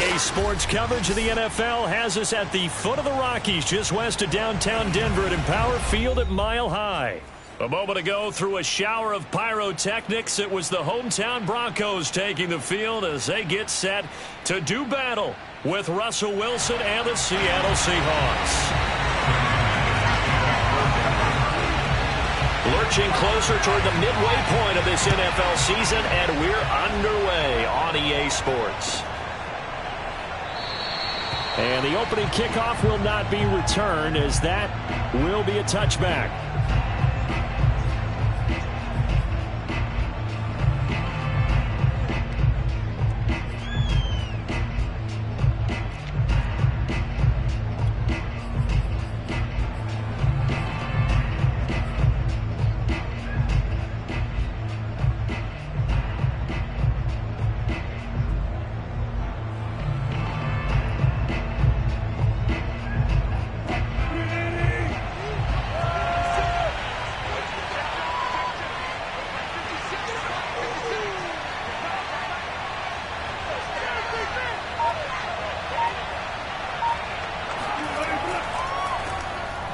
EA Sports coverage of the NFL has us at the foot of the Rockies, just west of downtown Denver at Empower Field at Mile High. A moment ago, through a shower of pyrotechnics, it was the hometown Broncos taking the field as they get set to do battle with Russell Wilson and the Seattle Seahawks. Lurching closer toward the midway point of this NFL season, and we're underway on EA Sports. And the opening kickoff will not be returned, as that will be a touchback.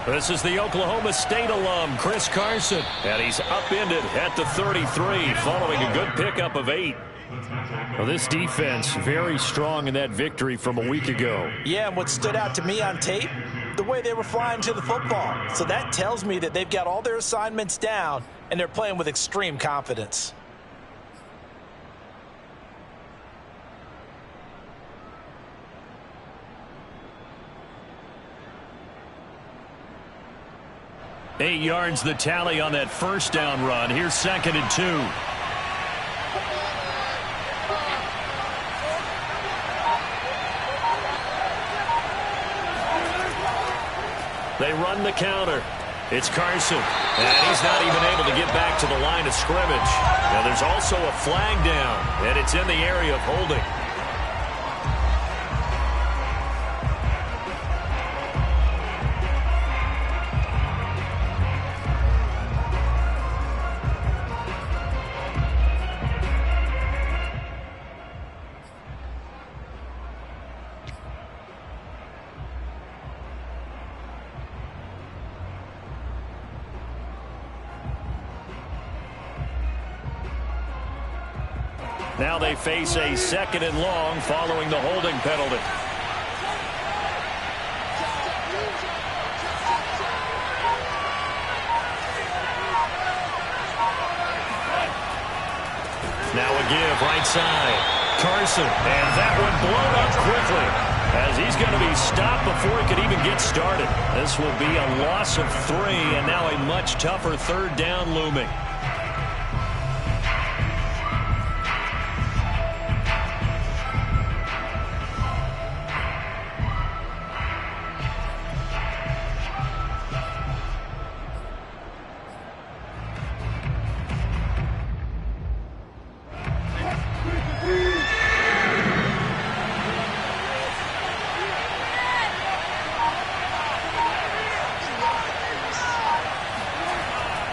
This is the Oklahoma State alum, Chris Carson, and he's upended at the 33 following a good pickup of 8. Well, this defense very strong in that victory from a week ago. Yeah, and what stood out to me on tape, the way they were flying to the football. So that tells me that they've got all their assignments down, and they're playing with extreme confidence. Eight yards the tally on that first down run. Here's 2nd and 2. They run the counter. It's Carson. And he's not even able to get back to the line of scrimmage. Now there's also a flag down, and it's in the area of holding. Now they face a 2nd and long following the holding penalty. Now a give right side. Carson, and that one blown up quickly as he's going to be stopped before he could even get started. This will be a loss of 3, and now a much tougher 3rd down looming.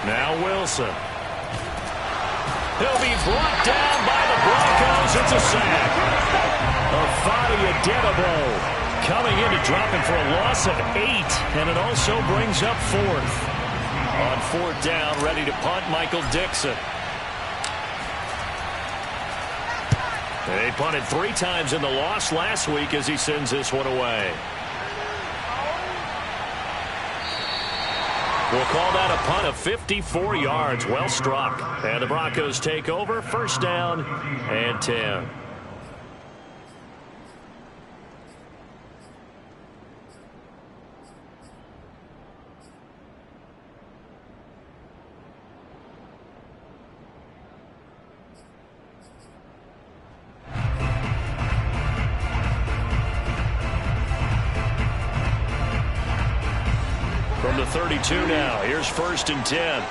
Now Wilson. He'll be brought down by the Broncos. It's a sack. Afadi Adenabo coming in to drop him for a loss of 8, and it also brings up 4th. On 4th down, ready to punt, Michael Dixon. They punted 3 times in the loss last week as he sends this one away. We'll call that a punt of 54 yards. Well struck. And the Broncos take over. 1st down and 10. From the 32 now, here's 1st and 10.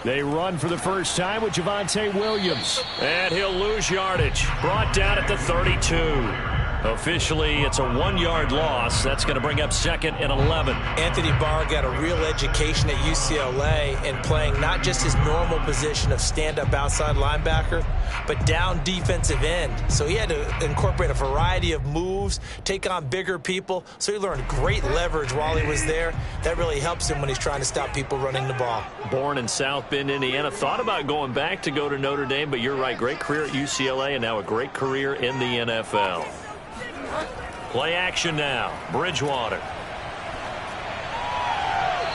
They run for the first time with Javonte Williams. And he'll lose yardage. Brought down at the 32. Officially, it's a 1-yard loss. That's going to bring up 2nd and 11. Anthony Barr got a real education at UCLA in playing not just his normal position of stand-up outside linebacker, but down defensive end. So he had to incorporate a variety of moves, take on bigger people. So he learned great leverage while he was there. That really helps him when he's trying to stop people running the ball. Born in South Bend, Indiana. Thought about going back to go to Notre Dame, but you're right. Great career at UCLA and now a great career in the NFL. Play action now. Bridgewater.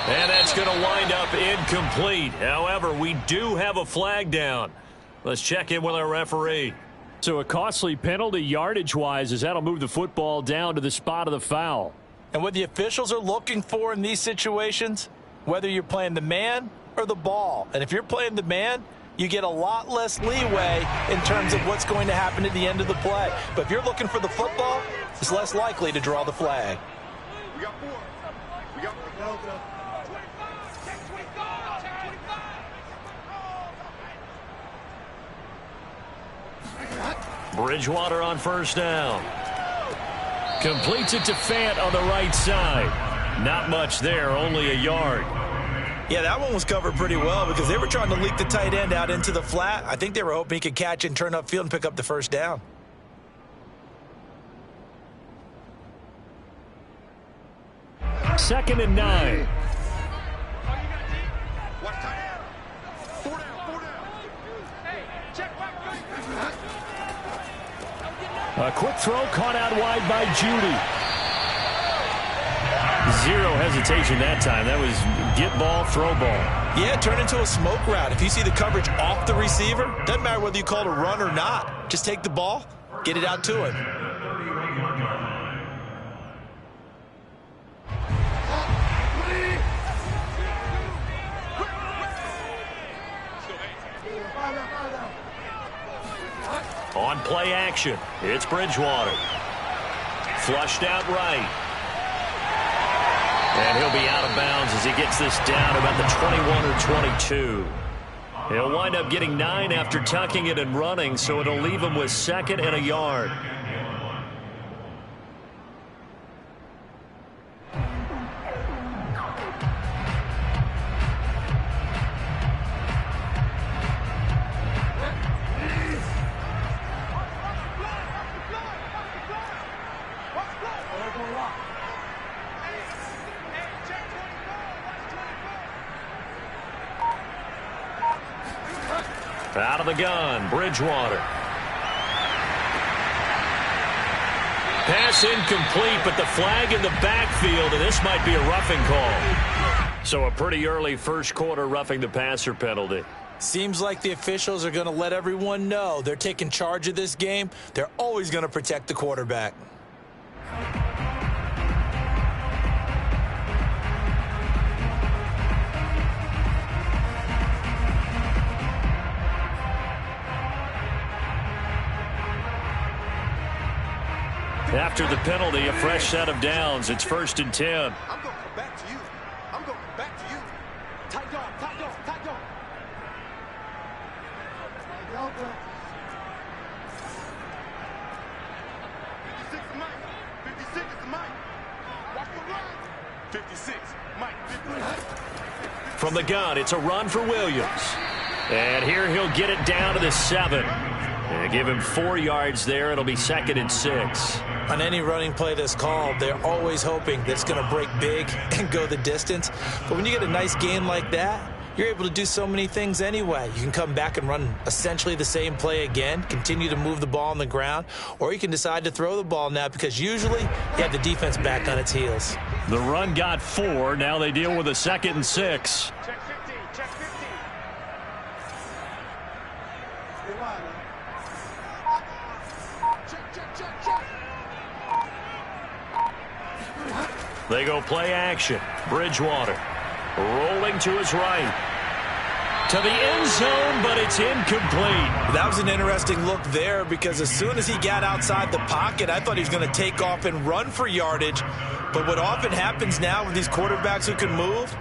And that's going to wind up incomplete. However, we do have a flag down. Let's check in with our referee. So a costly penalty yardage-wise as that'll move the football down to the spot of the foul. And what the officials are looking for in these situations, whether you're playing the man or the ball. And if you're playing the man, you get a lot less leeway in terms of what's going to happen at the end of the play. But if you're looking for the football, it's less likely to draw the flag. We got 4. We got 4. Bridgewater on first down. Completes it to Fant on the right side. Not much there, only a yard. Yeah, that one was covered pretty well because they were trying to leak the tight end out into the flat. I think they were hoping he could catch and turn upfield and pick up the first down. Second and 9. A quick throw caught out wide by Judy. Zero hesitation that time. That was get ball, throw ball. Yeah, turn into a smoke route. If you see the coverage off the receiver, doesn't matter whether you call it a run or not. Just take the ball, get it out to him. On play action, it's Bridgewater. Flushed out right. And he'll be out of bounds as he gets this down about the 21 or 22. He'll wind up getting 9 after tucking it and running, so it'll leave him with 2nd and a yard. Out of the gun, Bridgewater. Pass incomplete, but the flag in the backfield, and this might be a roughing call. So a pretty early first quarter roughing the passer penalty. Seems like the officials are going to let everyone know they're taking charge of this game. They're always going to protect the quarterback. After the penalty, a fresh set of downs. It's 1st and 10. I'm going to come back to you. I'm going to come back to you. Tight dog, tight dog, tight dog. 56 is Mike. 56 is Mike. Watch the run. 56, Mike. 56. From the gun, it's a run for Williams. And here he'll get it down to the 7. And give him 4 yards there. It'll be 2nd and 6. On any running play that's called, they're always hoping that it's going to break big and go the distance. But when you get a nice gain like that, you're able to do so many things anyway. You can come back and run essentially the same play again, continue to move the ball on the ground, or you can decide to throw the ball now because usually you have the defense back on its heels. The run got 4. Now they deal with a 2nd and 6. Check 15, check 15. They go play action. Bridgewater rolling to his right. To the end zone, but it's incomplete. That was an interesting look there because as soon as he got outside the pocket, I thought he was going to take off and run for yardage. But what often happens now with these quarterbacks who can move,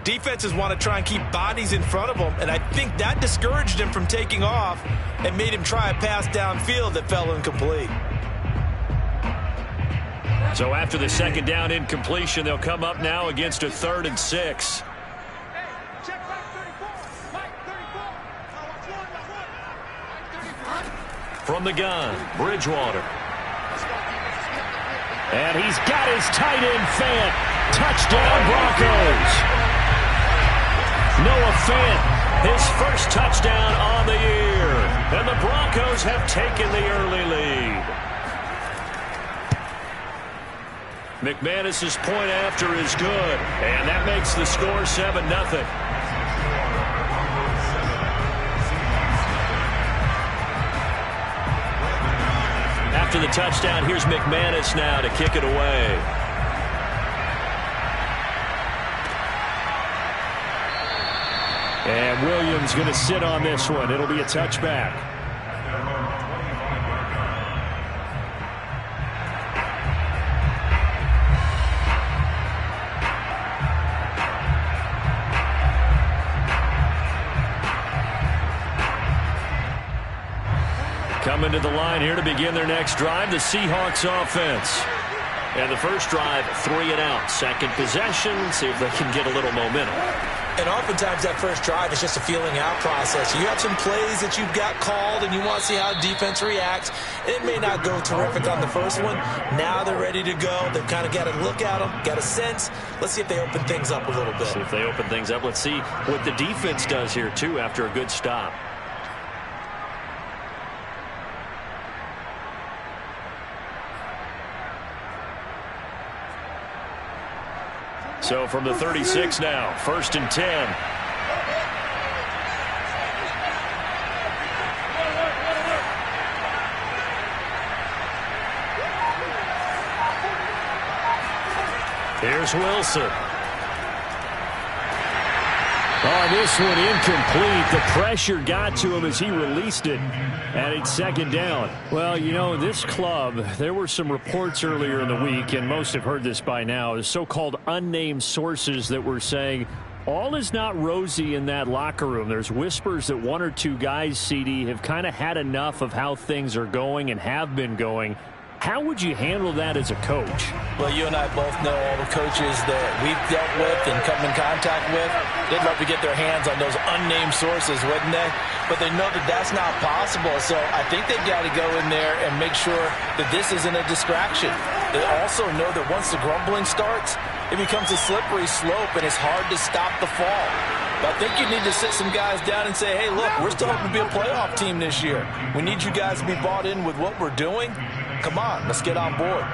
defenses want to try and keep bodies in front of them, and I think that discouraged him from taking off and made him try a pass downfield that fell incomplete. So after the second down incompletion, they'll come up now against a 3rd and 6. From the gun, Bridgewater. And he's got his tight end Fant. Touchdown, Broncos. Noah Fant, his first touchdown on the year. And the Broncos have taken the early lead. McManus's point after is good, and that makes the score 7-0. After the touchdown, here's McManus now to kick it away. And Williams going to sit on this one. It'll be a touchback. Coming to the line here to begin their next drive, the Seahawks offense. And the first drive, 3 and out. Second possession, see if they can get a little momentum. And oftentimes that first drive is just a feeling out process. You have some plays that you've got called and you want to see how defense reacts. It may not go terrific on the first one. Now they're ready to go. They've kind of got to look at them, got a sense. Let's see if they open things up a little bit. See if they open things up. Let's see what the defense does here, too, after a good stop. So from the 36 now, 1st and 10. Here's Wilson. Oh, this one incomplete. The pressure got to him as he released it. And it's 2nd down. Well, you know, this club, there were some reports earlier in the week, and most have heard this by now, the so-called unnamed sources that were saying all is not rosy in that locker room. There's whispers that 1 or 2 guys, CD, have kind of had enough of how things are going and have been going. How would you handle that as a coach? Well, you and I both know all the coaches that we've dealt with and come in contact with. They'd love to get their hands on those unnamed sources, wouldn't they? But they know that that's not possible. So I think they've got to go in there and make sure that this isn't a distraction. They also know that once the grumbling starts, it becomes a slippery slope, and it's hard to stop the fall. But I think you need to sit some guys down and say, hey, look, we're still hoping to be a playoff team this year. We need you guys to be bought in with what we're doing. Come on, let's get on board.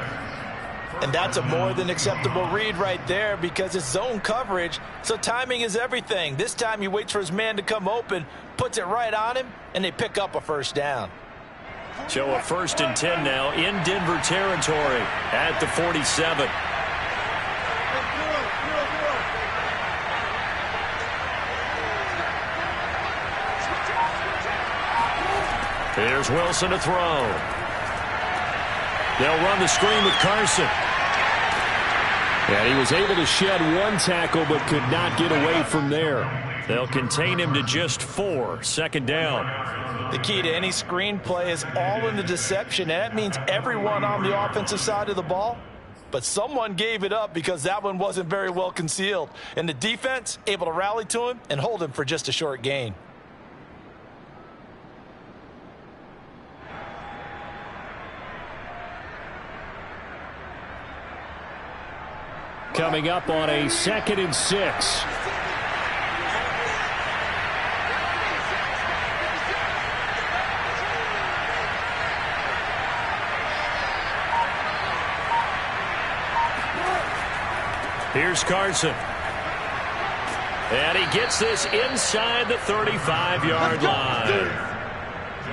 And that's a more than acceptable read right there because it's zone coverage, so timing is everything. This time he waits for his man to come open, puts it right on him, and they pick up a 1st down. So a 1st and 10 now in Denver territory at the 47. Here's Wilson to throw. They'll run the screen with Carson. And he was able to shed 1 tackle but could not get away from there. They'll contain him to just 4. 2nd down. The key to any screen play is all in the deception, and that means everyone on the offensive side of the ball. But someone gave it up because that one wasn't very well concealed. And the defense able to rally to him and hold him for just a short gain. Coming up on a 2nd and 6. Here's Carson. And he gets this inside the 35-yard line.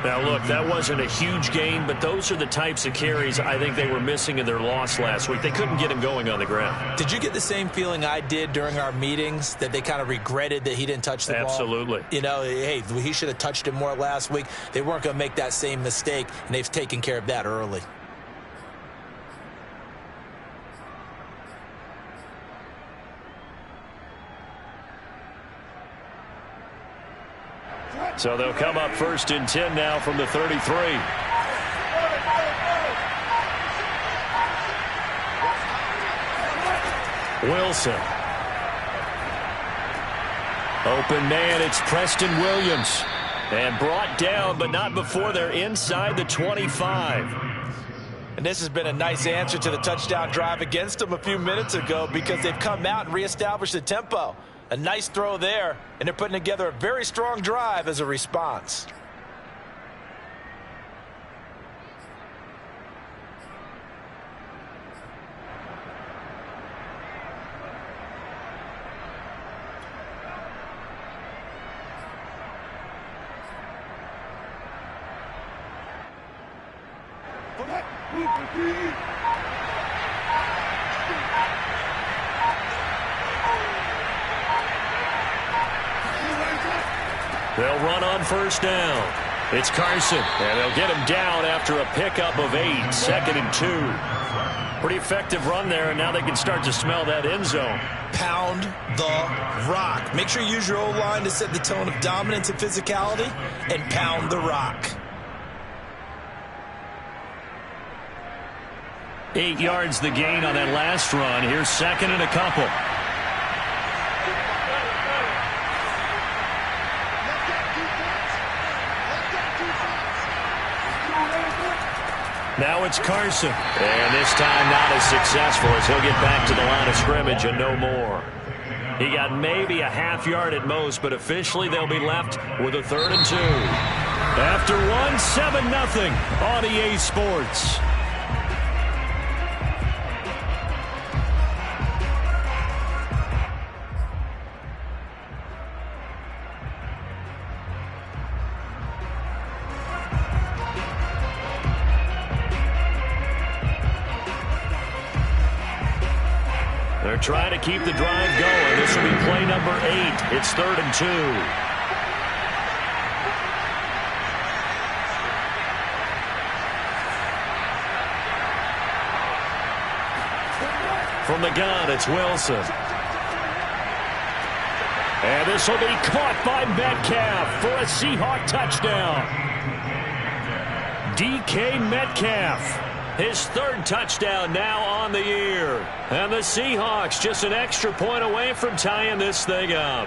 Now, look, that wasn't a huge gain, but those are the types of carries I think they were missing in their loss last week. They couldn't get him going on the ground. Did you get the same feeling I did during our meetings, that they kind of regretted that he didn't touch the ball? Absolutely. You know, hey, he should have touched it more last week. They weren't going to make that same mistake, and they've taken care of that early. So they'll come up 1st and 10 now from the 33. Wilson. Open man, it's Preston Williams. And brought down, but not before they're inside the 25. And this has been a nice answer to the touchdown drive against them a few minutes ago because they've come out and reestablished the tempo. A nice throw there, and they're putting together a very strong drive as a response. They'll run on first down. It's Carson, and they'll get him down after a pickup of 8, 2nd and 2. Pretty effective run there, and now they can start to smell that end zone. Pound the rock. Make sure you use your O-line to set the tone of dominance and physicality, and pound the rock. 8 yards the gain on that last run. Here's 2nd and a couple. Now it's Carson. And this time not as successful as he'll get back to the line of scrimmage and no more. He got maybe a half yard at most, but officially they'll be left with a 3rd and 2. After one, 7-0 on EA Sports. They're trying to keep the drive going. This will be play number 8. It's 3rd and 2. From the gun, it's Wilson. And this will be caught by Metcalf for a Seahawk touchdown. DK Metcalf. His 3rd touchdown now on the year. And the Seahawks just an extra point away from tying this thing up.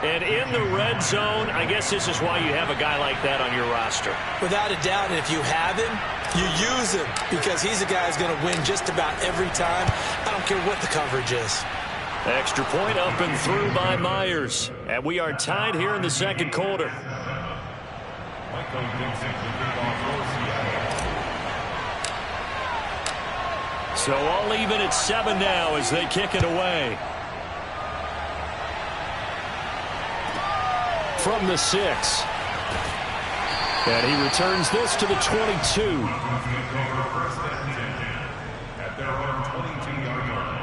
And in the red zone, I guess this is why you have a guy like that on your roster. Without a doubt, and if you have him, you use him because he's a guy who's going to win just about every time. I don't care what the coverage is. Extra point up and through by Myers. And we are tied here in the 2nd quarter. So all even at 7 now as they kick it away. From the 6. And he returns this to the 22. At their own 22-yard line.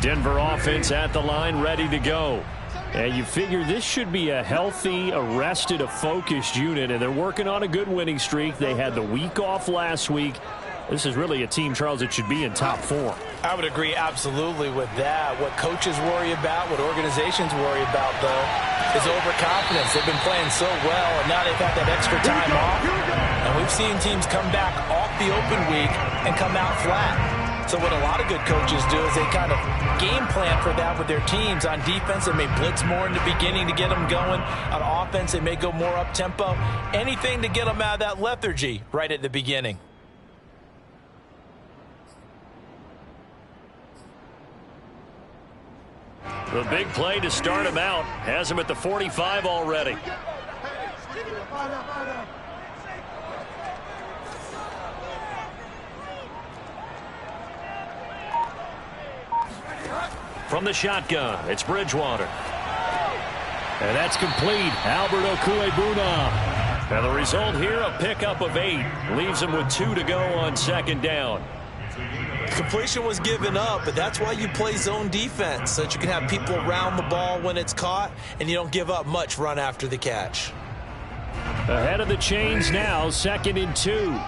Denver offense at the line, ready to go. And you figure this should be a healthy, a rested, a focused unit, and they're working on a good winning streak. They had the week off last week. This is really a team, Charles, that should be in top form. I would agree absolutely with that. What coaches worry about, what organizations worry about, though, is overconfidence. They've been playing so well, and now they've had that extra time off. And we've seen teams come back off the open week and come out flat. So what a lot of good coaches do is they kind of game plan for that with their teams. On defense, they may blitz more in the beginning to get them going. On offense, they may go more up-tempo. Anything to get them out of that lethargy right at the beginning. The big play to start him out has him at the 45 already. From the shotgun, it's Bridgewater. And that's complete. Albert Okuebuna. And the result here, a pickup of 8. Leaves him with 2 to go on 2nd down. Completion was given up, but that's why you play zone defense, so that you can have people around the ball when it's caught, and you don't give up much run after the catch. Ahead of the chains now, 2nd and 2.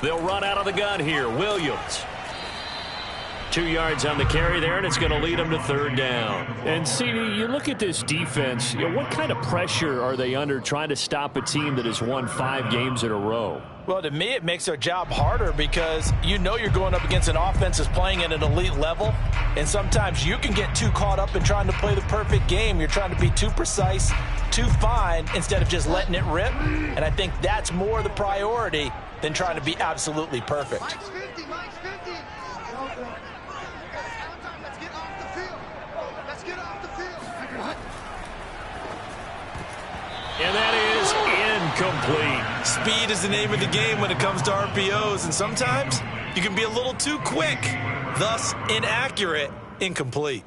They'll run out of the gun here. Williams. 2 yards on the carry there, and it's going to lead them to third down. And, CD, you look at this defense, what kind of pressure are they under trying to stop a team that has won 5 games in a row? Well, to me, it makes their job harder because you know you're going up against an offense that's playing at an elite level, and sometimes you can get too caught up in trying to play the perfect game. You're trying to be too precise, too fine, instead of just letting it rip, and I think that's more the priority than trying to be absolutely perfect. Mike's 50, Mike's 50. Let's get off the field. Let's get off the field. And that is incomplete. Speed is the name of the game when it comes to RPOs, and sometimes you can be a little too quick, thus inaccurate, incomplete.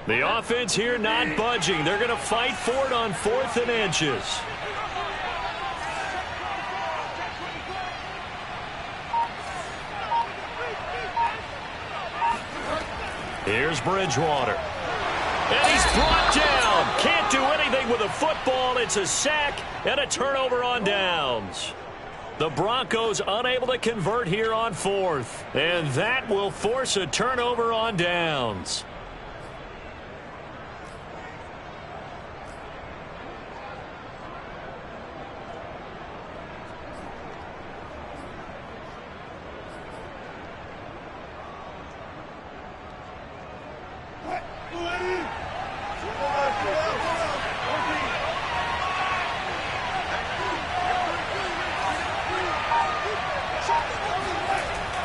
The offense here not budging. They're going to fight for it on 4th and inches. Here's Bridgewater. And he's brought down. Can't do anything with a football. It's a sack and a turnover on downs. The Broncos unable to convert here on 4th. And that will force a turnover on downs.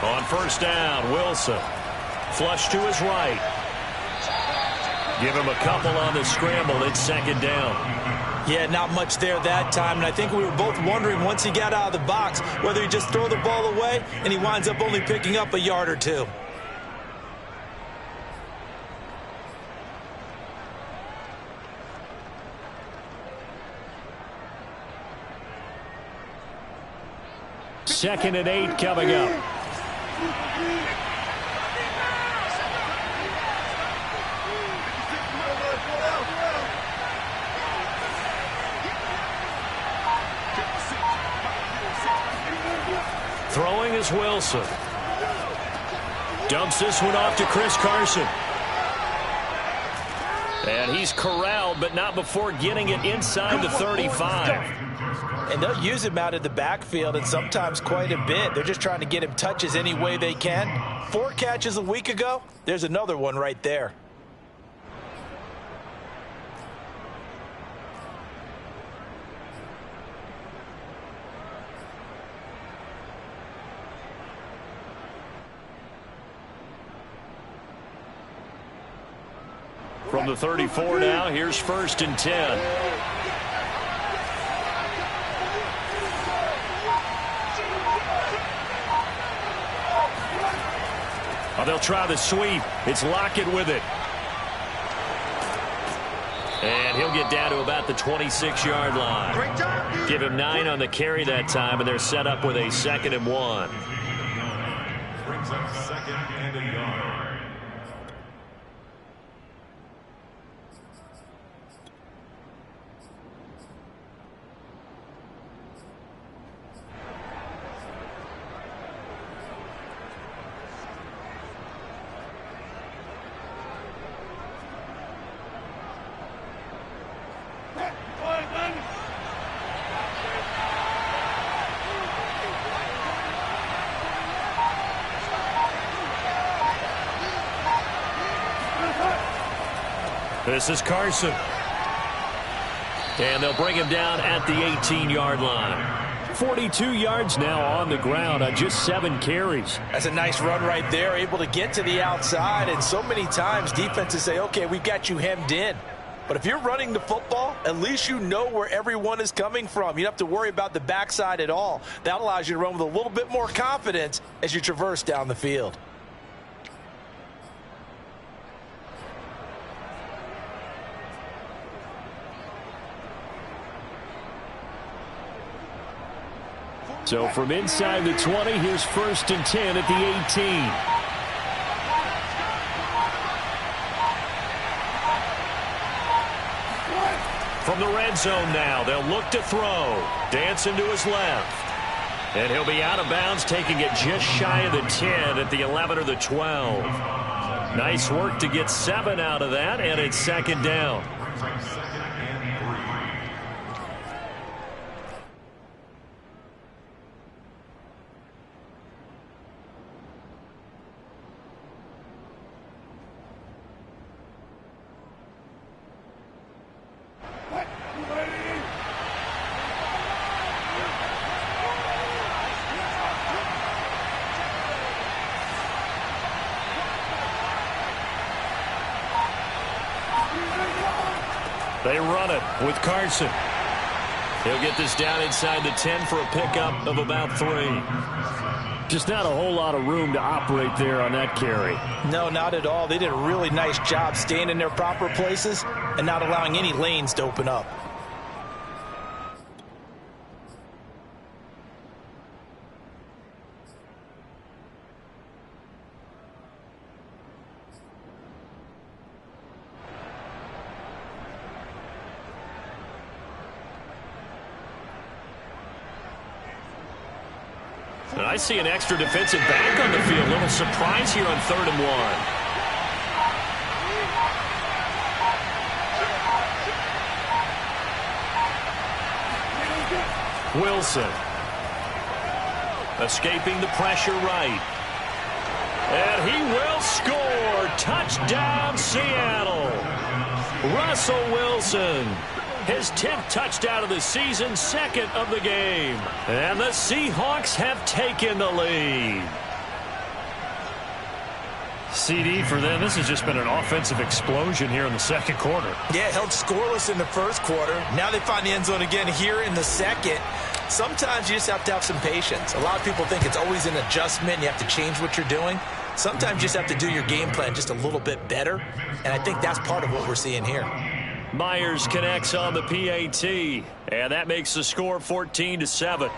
On first down, Wilson. Flush to his right. Give him a couple on the scramble. It's 2nd down. Yeah, not much there that time, and I think we were both wondering once he got out of the box whether he just throw the ball away and he winds up only picking up a yard or 2. Second and 8 coming up. Throwing is Wilson. Dumps this one off to Chris Carson. And he's corralled, but not before getting it inside the 35. And they'll use him out of the backfield, and sometimes quite a bit. They're just trying to get him touches any way they can. 4 catches a week ago. There's another one right there. From the 34 now, here's 1st and 10. Oh, they'll try the sweep. It's Lockett with it. And he'll get down to about the 26-yard line. Great job, dude. Give him 9 on the carry that time, and they're set up with a 2nd and 1. Brings up 2nd and a yard. This is Carson. And they'll bring him down at the 18-yard line. 42 yards now on the ground on just 7 carries. That's a nice run right there, able to get to the outside. And so many times defenses say, okay, we've got you hemmed in. But if you're running the football, at least you know where everyone is coming from. You don't have to worry about the backside at all. That allows you to run with a little bit more confidence as you traverse down the field. So from inside the 20, here's 1st and 10 at the 18. From the red zone now, they'll look to throw. Dancing to his left. And he'll be out of bounds, taking it just shy of the 10 at the 11 or the 12. Nice work to get 7 out of that, and it's 2nd down. They run it with Carson. He'll get this down inside the 10 for a pickup of about 3. Just not a whole lot of room to operate there on that carry. No, not at all. They did a really nice job staying in their proper places and not allowing any lanes to open up. And I see an extra defensive back on the field. Little surprise here on 3rd and 1. Wilson. Escaping the pressure right. And he will score. Touchdown, Seattle. Russell Wilson. His 10th touchdown of the season, 2nd of the game. And the Seahawks have taken the lead. CD for them, this has just been an offensive explosion here in the 2nd quarter. Yeah, held scoreless in the 1st quarter. Now they find the end zone again here in the 2nd. Sometimes you just have to have some patience. A lot of people think it's always an adjustment. You have to change what you're doing. Sometimes you just have to do your game plan just a little bit better. And I think that's part of what we're seeing here. Myers connects on the PAT, and that makes the score 14-7.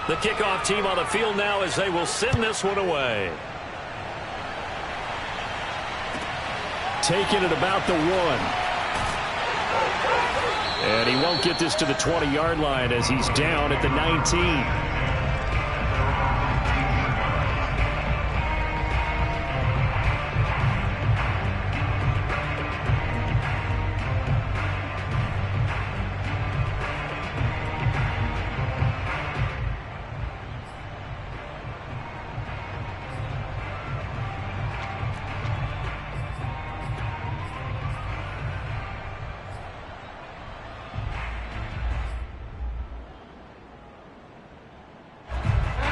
The kickoff team on the field now as they will send this one away. Taking it about the 1. And he won't get this to the 20-yard line as he's down at the 19.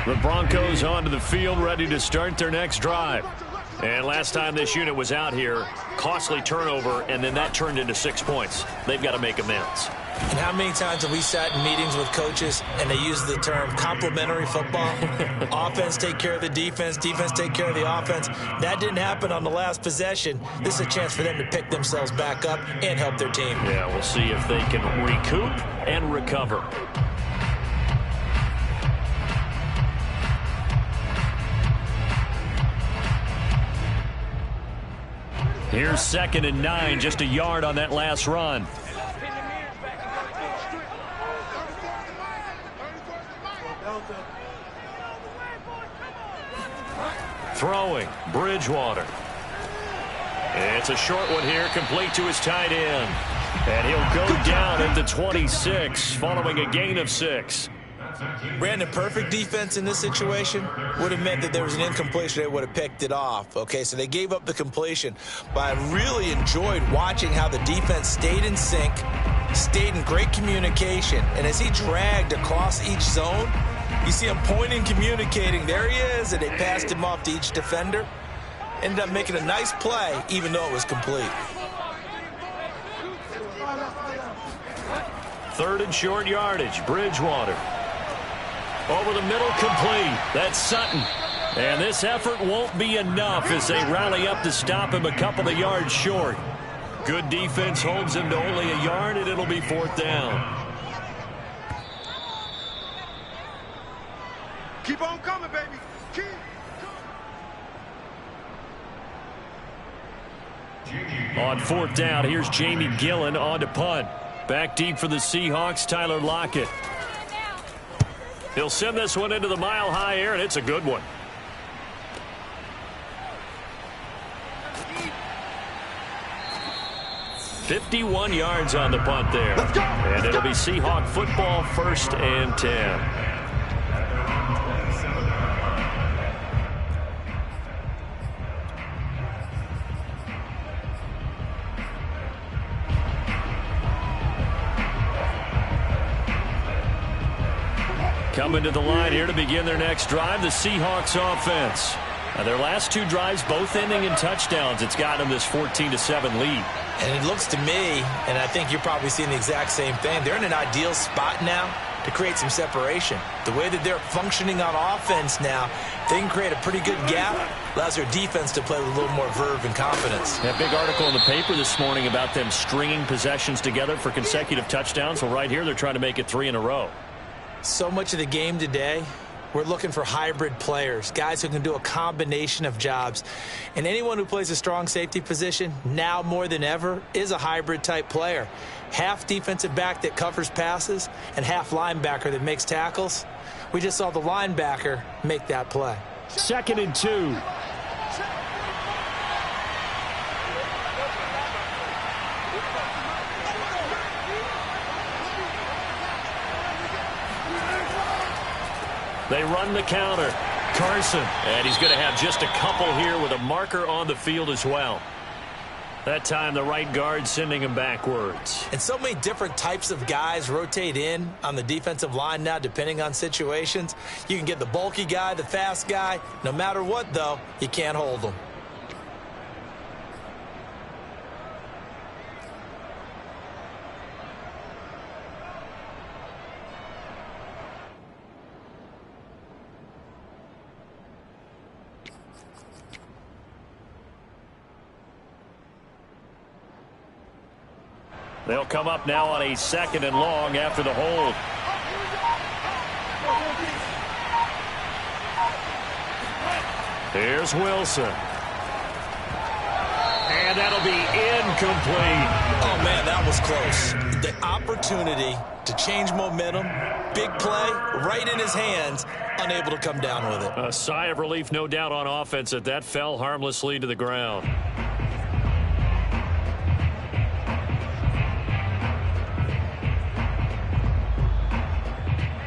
The Broncos onto the field, ready to start their next drive. And last time this unit was out here, costly turnover, and then that turned into 6 points. They've got to make amends. And how many times have we sat in meetings with coaches and they use the term complementary football? Offense take care of the defense, defense take care of the offense. That didn't happen on the last possession. This is a chance for them to pick themselves back up and help their team. Yeah, we'll see if they can recoup and recover. Here's 2nd and 9, just a yard on that last run. Throwing, Bridgewater. It's a short one here, complete to his tight end. And he'll go down at the 26, following a gain of 6. Brandon, perfect defense in this situation would have meant that there was an incompletion. They would have picked it off. Okay, so they gave up the completion. But I really enjoyed watching how the defense stayed in sync, stayed in great communication. And as he dragged across each zone, you see him pointing, communicating. There he is, and they passed him off to each defender. Ended up making a nice play, even though it was complete. 3rd and short yardage, Bridgewater. Over the middle, complete. That's Sutton. And this effort won't be enough as they rally up to stop him a couple of yards short. Good defense holds him to only a yard, and it'll be 4th down. Keep on coming, baby. Keep coming. On 4th down, here's Jamie Gillen on to punt. Back deep for the Seahawks, Tyler Lockett. He'll send this one into the mile-high air, and it's a good one. "51 yards on the punt there. And it'll be Seahawk football, 1st and 10. Coming to the line here to begin their next drive, the Seahawks offense. Now, their last 2 drives both ending in touchdowns. It's got them this 14-7 lead. And it looks to me, and I think you're probably seeing the exact same thing, they're in an ideal spot now to create some separation. The way that they're functioning on offense now, they can create a pretty good gap. Allows their defense to play with a little more verve and confidence. That big article in the paper this morning about them stringing possessions together for consecutive touchdowns. Well, right here, they're trying to make it 3 in a row. So much of the game today, we're looking for hybrid players, guys who can do a combination of jobs. And anyone who plays a strong safety position, now more than ever, is a hybrid type player. Half defensive back that covers passes and half linebacker that makes tackles. We just saw the linebacker make that play. 2nd and 2. They run the counter. Carson. And he's going to have just a couple here with a marker on the field as well. That time the right guard sending him backwards. And so many different types of guys rotate in on the defensive line now depending on situations. You can get the bulky guy, the fast guy. No matter what, though, you can't hold them. They'll come up now on a 2nd and long after the hold. Here's Wilson. And that'll be incomplete. Oh, man, that was close. The opportunity to change momentum, big play, right in his hands, unable to come down with it. A sigh of relief, no doubt, on offense that fell harmlessly to the ground.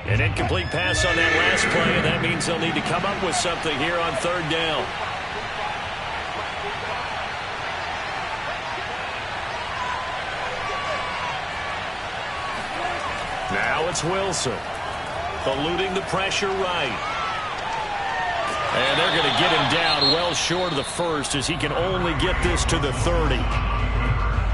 An incomplete pass on that last play, and that means they'll need to come up with something here on 3rd down. Now it's Wilson. Eluding the pressure right. And they're going to get him down well short of the 1st as he can only get this to the 30.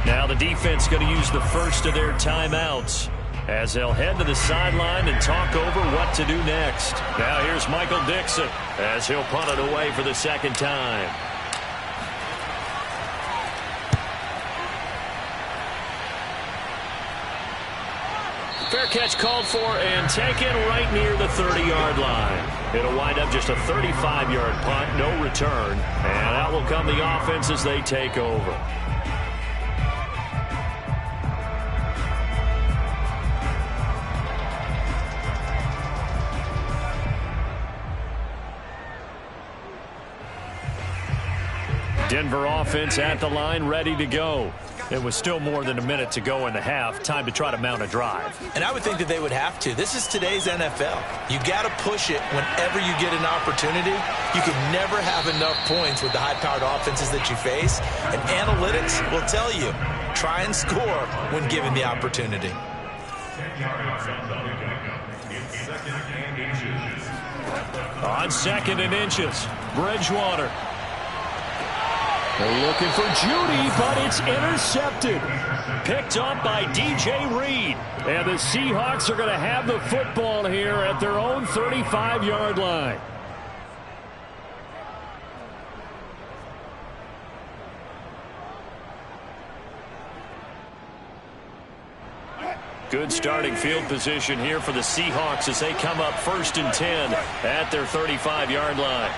Now the defense going to use the first of their timeouts as they'll head to the sideline and talk over what to do next. Now here's Michael Dixon as he'll punt it away for the 2nd time. Fair catch called for and taken right near the 30-yard line. It'll wind up just a 35-yard punt, no return. And out will come the offense as they take over. Denver offense at the line, ready to go. It was still more than a minute to go in the half. Time to try to mount a drive. And I would think that they would have to. This is today's NFL. You got to push it whenever you get an opportunity. You can never have enough points with the high-powered offenses that you face. And analytics will tell you, try and score when given the opportunity. On 2nd and inches, Bridgewater. They're looking for Judy, but it's intercepted. Picked up by DJ Reed. And the Seahawks are going to have the football here at their own 35-yard line. Good starting field position here for the Seahawks as they come up 1st and 10 at their 35-yard line.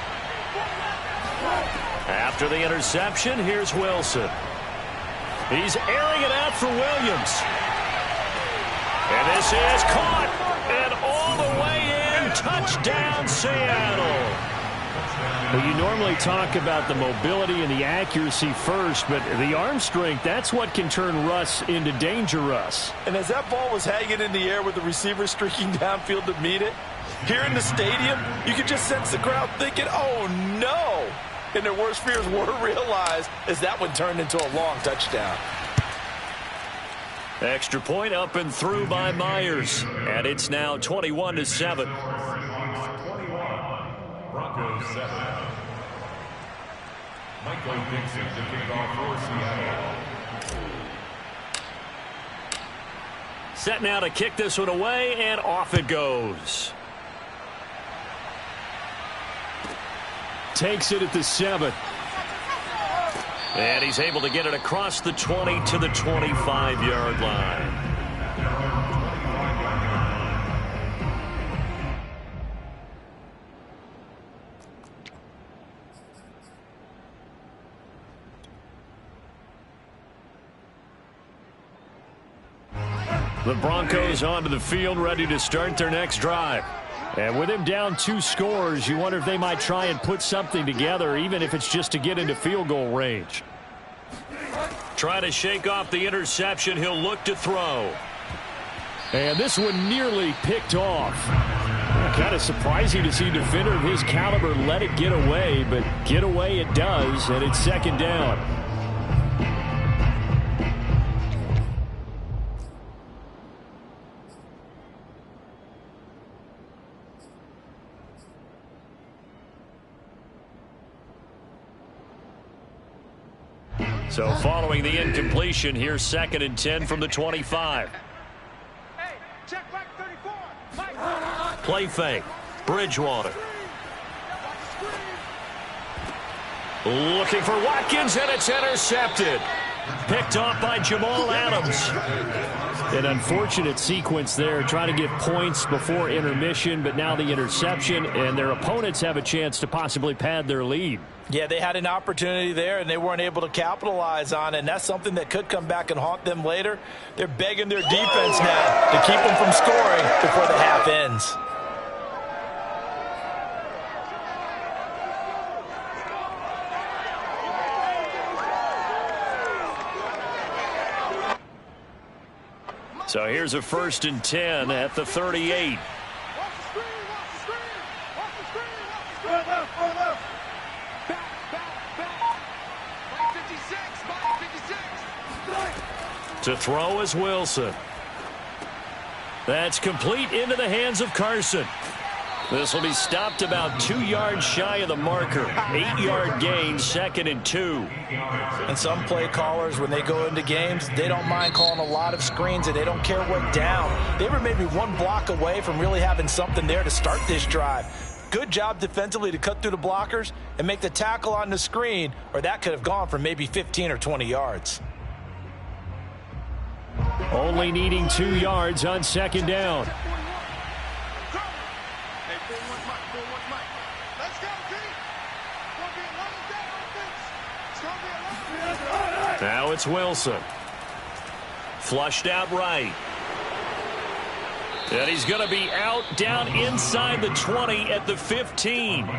After the interception, here's Wilson. He's airing it out for Williams. And this is caught. And all the way in. Touchdown, Seattle. Well, you normally talk about the mobility and the accuracy first, but the arm strength, that's what can turn Russ into danger Russ. And as that ball was hanging in the air with the receiver streaking downfield to meet it, here in the stadium, you could just sense the crowd thinking, oh, no. And their worst fears were realized as that one turned into a long touchdown. Extra point up and through by Myers. And it's now 21-7. Broncos 7. Michael Dixon to kick off for Seattle. Set now to kick this one away, and off it goes. Takes it at the 7. And he's able to get it across the 20 to the 25-yard line. The Broncos onto the field, ready to start their next drive. And with him down 2 scores, you wonder if they might try and put something together, even if it's just to get into field goal range. Try to shake off the interception. He'll look to throw. And this one nearly picked off. Kind of surprising to see a defender of his caliber let it get away, but get away it does, and it's 2nd down. So following the incompletion, here's 2nd and 10 from the 25. Hey, check back 34. Play fake. Bridgewater. Looking for Watkins, and it's intercepted. Picked off by Jamal Adams. An unfortunate sequence there, trying to get points before intermission, but now the interception, and their opponents have a chance to possibly pad their lead. Yeah, they had an opportunity there, and they weren't able to capitalize on it, and that's something that could come back and haunt them later. They're begging their defense now to keep them from scoring before the half ends. So here's a 1st and 10 at the 38. To throw is Wilson. That's complete into the hands of Carson. This will be stopped about 2 yards shy of the marker. 8-yard gain, 2nd and 2. And some play callers, when they go into games, they don't mind calling a lot of screens, and they don't care what down. They were maybe 1 block away from really having something there to start this drive. Good job defensively to cut through the blockers and make the tackle on the screen, or that could have gone for maybe 15 or 20 yards. Only needing 2 yards on 2nd down. Now it's Wilson. Flushed out right. And he's going to be out down inside the 20 at the 15.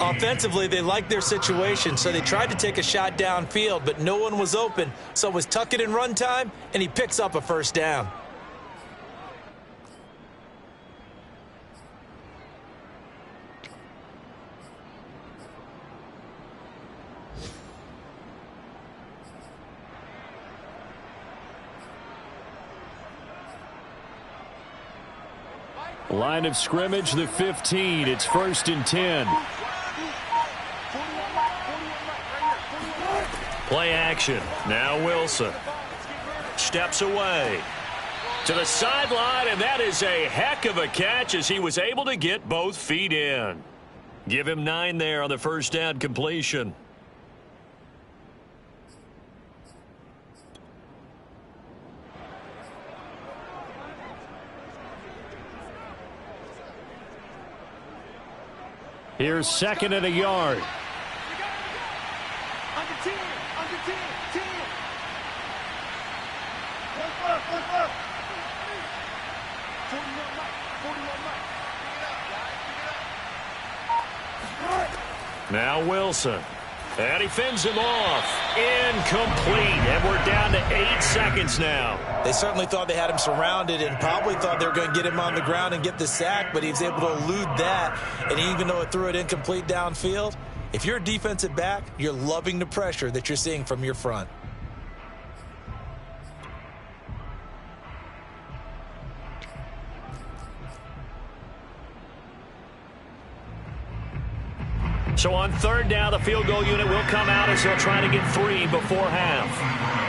Offensively, they liked their situation, so they tried to take a shot downfield, but no one was open. So it was tuck it in run time, and he picks up a 1st down. Line of scrimmage, the 15. It's 1st and 10. Play action. Now Wilson. Steps away. To the sideline, and that is a heck of a catch as he was able to get both feet in. Give him 9 there on the 1st down completion. Here's 2nd and a yard. Under 10, under 10, 10. Now Wilson. And he fends him off. Incomplete. And we're down to 8 seconds now. They certainly thought they had him surrounded and probably thought they were going to get him on the ground and get the sack, but he was able to elude that. And even though it threw it incomplete downfield, if you're a defensive back, you're loving the pressure that you're seeing from your front. So on 3rd down, the field goal unit will come out as they'll try to get 3 before half.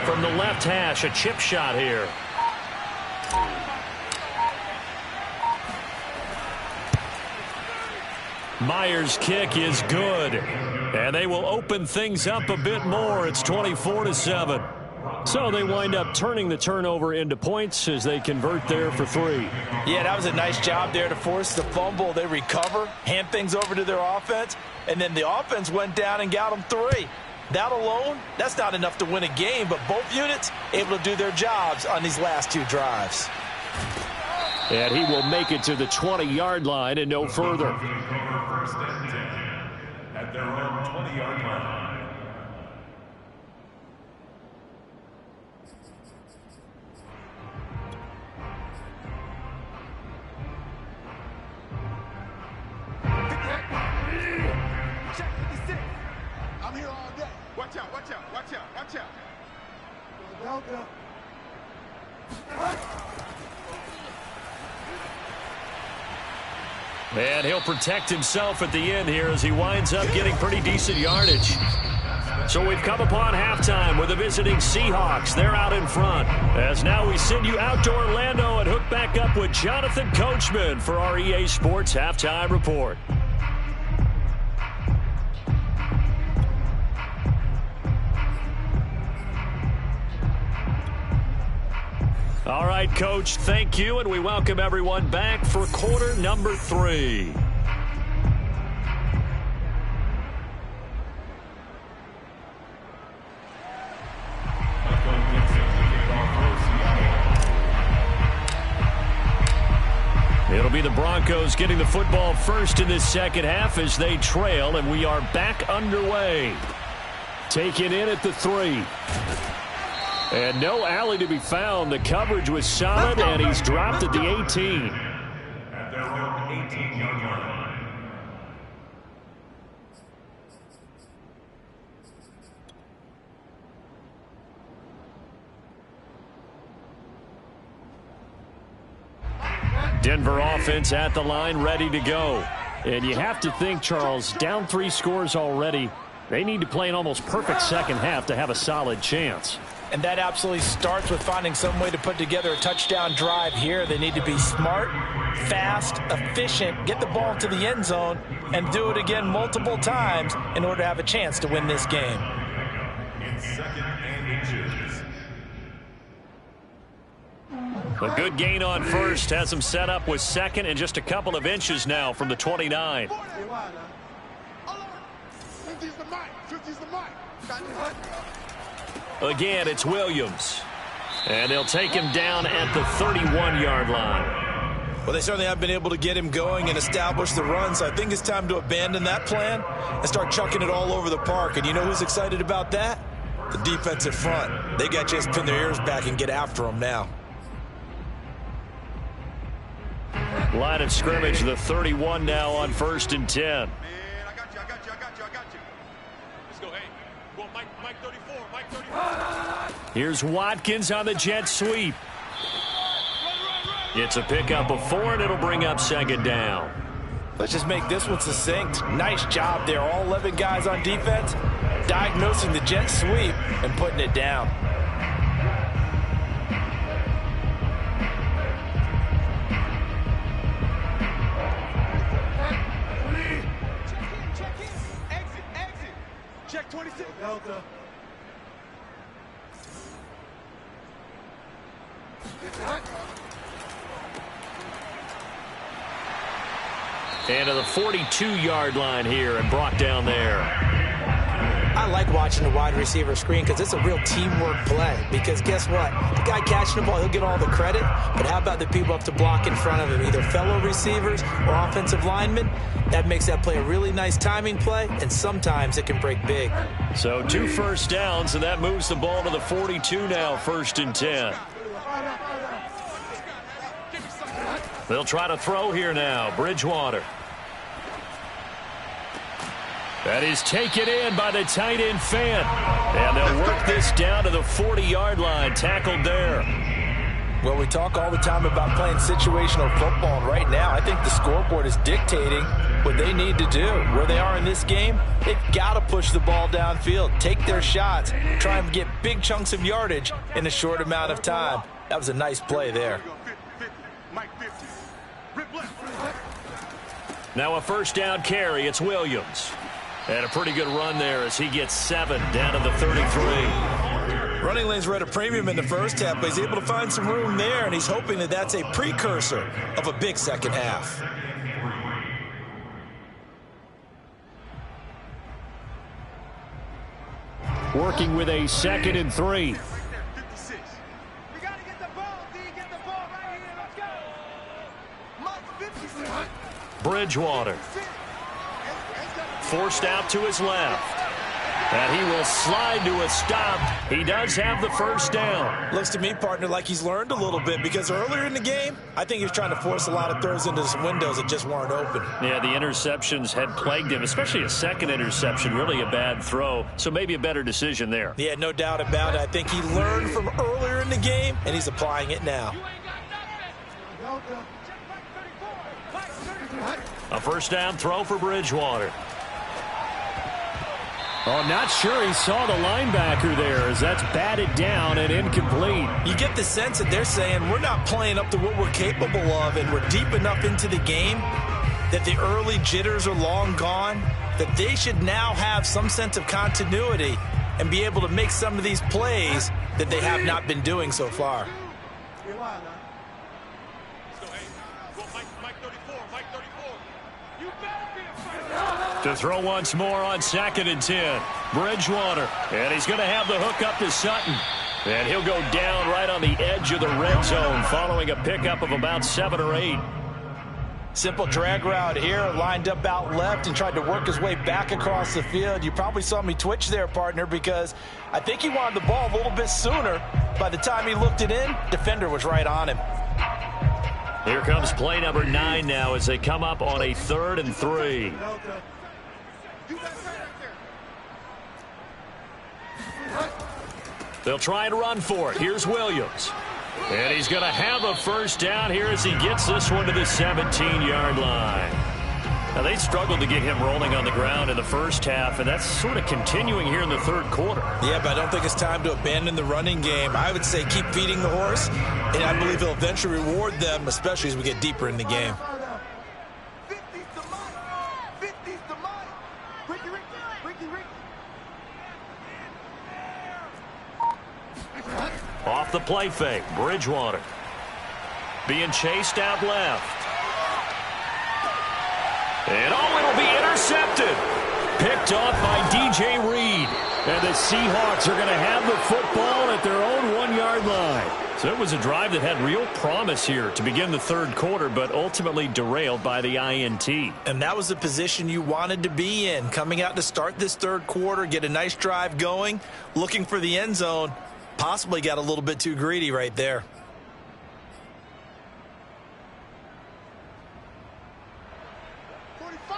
From the left hash, a chip shot here. Myers' kick is good. And they will open things up a bit more. It's 24-7. So they wind up turning the turnover into points as they convert there for 3. Yeah, that was a nice job there to force the fumble. They recover, hand things over to their offense, and then the offense went down and got them 3. That alone, that's not enough to win a game, but both units able to do their jobs on these last 2 drives. And he will make it to the 20-yard line and no further. First and 10 at their own 20-yard line. I'm here all day. Watch out, watch out, watch out, watch out. And he'll protect himself at the end here as he winds up getting pretty decent yardage. So we've come upon halftime with the visiting Seahawks. They're out in front. As now we send you out to Orlando and hook back up with Jonathan Coachman for our EA Sports Halftime Report. All right, Coach, thank you, and we welcome everyone back for quarter number 3. It'll be the Broncos getting the football first in this second half as they trail, and we are back underway. Taken in at the 3. And no alley to be found. The coverage was solid, and he's dropped at the 18. At their own 18-yard line. Denver offense at the line, ready to go. And you have to think, Charles, down 3 scores already. They need to play an almost perfect second half to have a solid chance. And that absolutely starts with finding some way to put together a touchdown drive here. They need to be smart, fast, efficient, get the ball to the end zone, and do it again multiple times in order to have a chance to win this game. In 2nd and inches. A good gain on first has them set up with 2nd and just a couple of inches now from the 29. 50's the mic, 50's the mic. Again, it's Williams. And they'll take him down at the 31-yard line. Well, they certainly have been able to get him going and establish the run, so I think it's time to abandon that plan and start chucking it all over the park. And you know who's excited about that? The defensive front. They got a chance to pin their ears back and get after him now. Line of scrimmage, the 31 now on 1st and 10. Man, I got you, I got you, I got you, I got you. Let's go, hey. Go on, Mike 34, Mike 34. Here's Watkins on the jet sweep. It's a pickup of 4, and it'll bring up 2nd down. Let's just make this one succinct. Nice job there. All 11 guys on defense diagnosing the jet sweep and putting it down. Check 26. Delta. And to the 42-yard line here and brought down there. I like watching the wide receiver screen because it's a real teamwork play. Because guess what? The guy catching the ball, he'll get all the credit. But how about the people up to block in front of him, either fellow receivers or offensive linemen? That makes that play a really nice timing play, and sometimes it can break big. So 2 first downs, and that moves the ball to the 42 now, 1st and 10. They'll try to throw here now. Bridgewater. That is taken in by the tight end Fant. And they'll work this down to the 40-yard line. Tackled there. Well, we talk all the time about playing situational football, and right now I think the scoreboard is dictating what they need to do. Where they are in this game, they've got to push the ball downfield, take their shots, try and get big chunks of yardage in a short amount of time. That was a nice play there. Now a first down carry. It's Williams. And a pretty good run there as he gets 7 down to the 33. Running lanes were at a premium in the first half, but he's able to find some room there, and he's hoping that that's a precursor of a big second half. Working with a 2nd and 3. We got to get the ball, D. Get the ball right here. Let's go. Mike 56. Bridgewater. Forced out to his left. And he will slide to a stop. He does have the first down. Looks to me, partner, like he's learned a little bit, because earlier in the game, I think he was trying to force a lot of throws into some windows that just weren't open. Yeah, the interceptions had plagued him, especially a second interception, really a bad throw. So maybe a better decision there. Yeah, no doubt about it. I think he learned from earlier in the game, and he's applying it now. A first down throw for Bridgewater. Oh, not sure he saw the linebacker there as that's batted down and incomplete. You get the sense that they're saying we're not playing up to what we're capable of, and we're deep enough into the game that the early jitters are long gone, that they should now have some sense of continuity and be able to make some of these plays that they have not been doing so far. To throw once more on 2nd and 10. Bridgewater. And he's going to have the hook up to Sutton. And he'll go down right on the edge of the red zone following a pickup of about 7 or 8. Simple drag route here, lined up out left and tried to work his way back across the field. You probably saw me twitch there, partner, because I think he wanted the ball a little bit sooner. By the time he looked it in, defender was right on him. Here comes play number 9 now as they come up on a 3rd and 3. They'll try and run for it. Here's Williams. And he's going to have a first down here as he gets this one to the 17-yard line. Now, they struggled to get him rolling on the ground in the first half, and that's sort of continuing here in the 3rd quarter. Yeah, but I don't think it's time to abandon the running game. I would say keep feeding the horse, and I believe he'll eventually reward them, especially as we get deeper in the game. Off the play fake, Bridgewater. Being chased out left. And it'll be intercepted. Picked off by DJ Reed. And the Seahawks are going to have the football at their own 1-yard line. So it was a drive that had real promise here to begin the 3rd quarter, but ultimately derailed by the INT. And that was the position you wanted to be in. Coming out to start this 3rd quarter, get a nice drive going, looking for the end zone. Possibly got a little bit too greedy right there.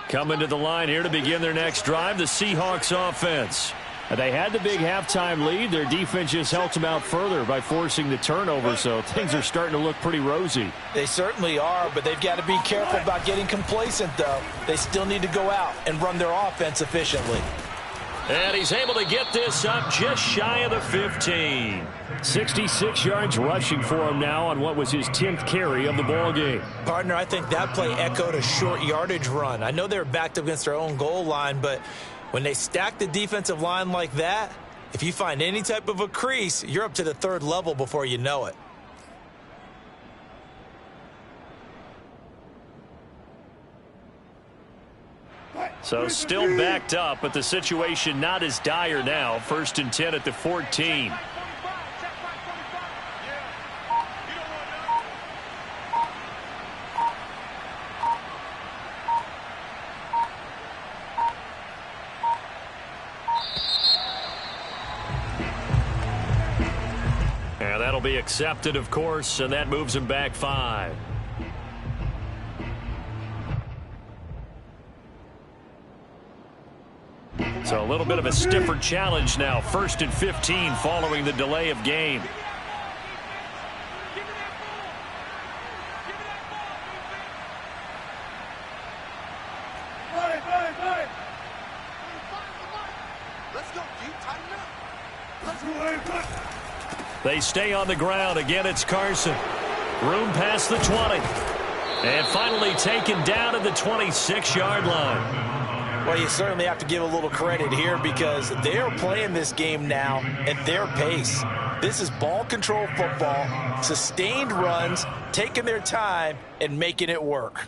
Coming to the line here to begin their next drive, the Seahawks offense. They had the big halftime lead. Their defense just helped them out further by forcing the turnover, so things are starting to look pretty rosy. They certainly are, but they've got to be careful about getting complacent, though. They still need to go out and run their offense efficiently. And he's able to get this up just shy of the 15. 66 yards rushing for him now on what was his 10th carry of the ball game. Partner, I think that play echoed a short yardage run. I know they were backed up against their own goal line, but when they stack the defensive line like that, if you find any type of a crease, you're up to the 3rd level before you know it. So still backed up, but the situation not as dire now. 1st and 10 at the 14. And that'll be accepted, of course, and that moves him back 5. So a little bit of a stiffer challenge now. 1st and 15 following the delay of game. They stay on the ground. Again, it's Carson. Room past the 20. And finally taken down at the 26-yard line. Well, you certainly have to give a little credit here because they're playing this game now at their pace. This is ball control football, sustained runs, taking their time, and making it work.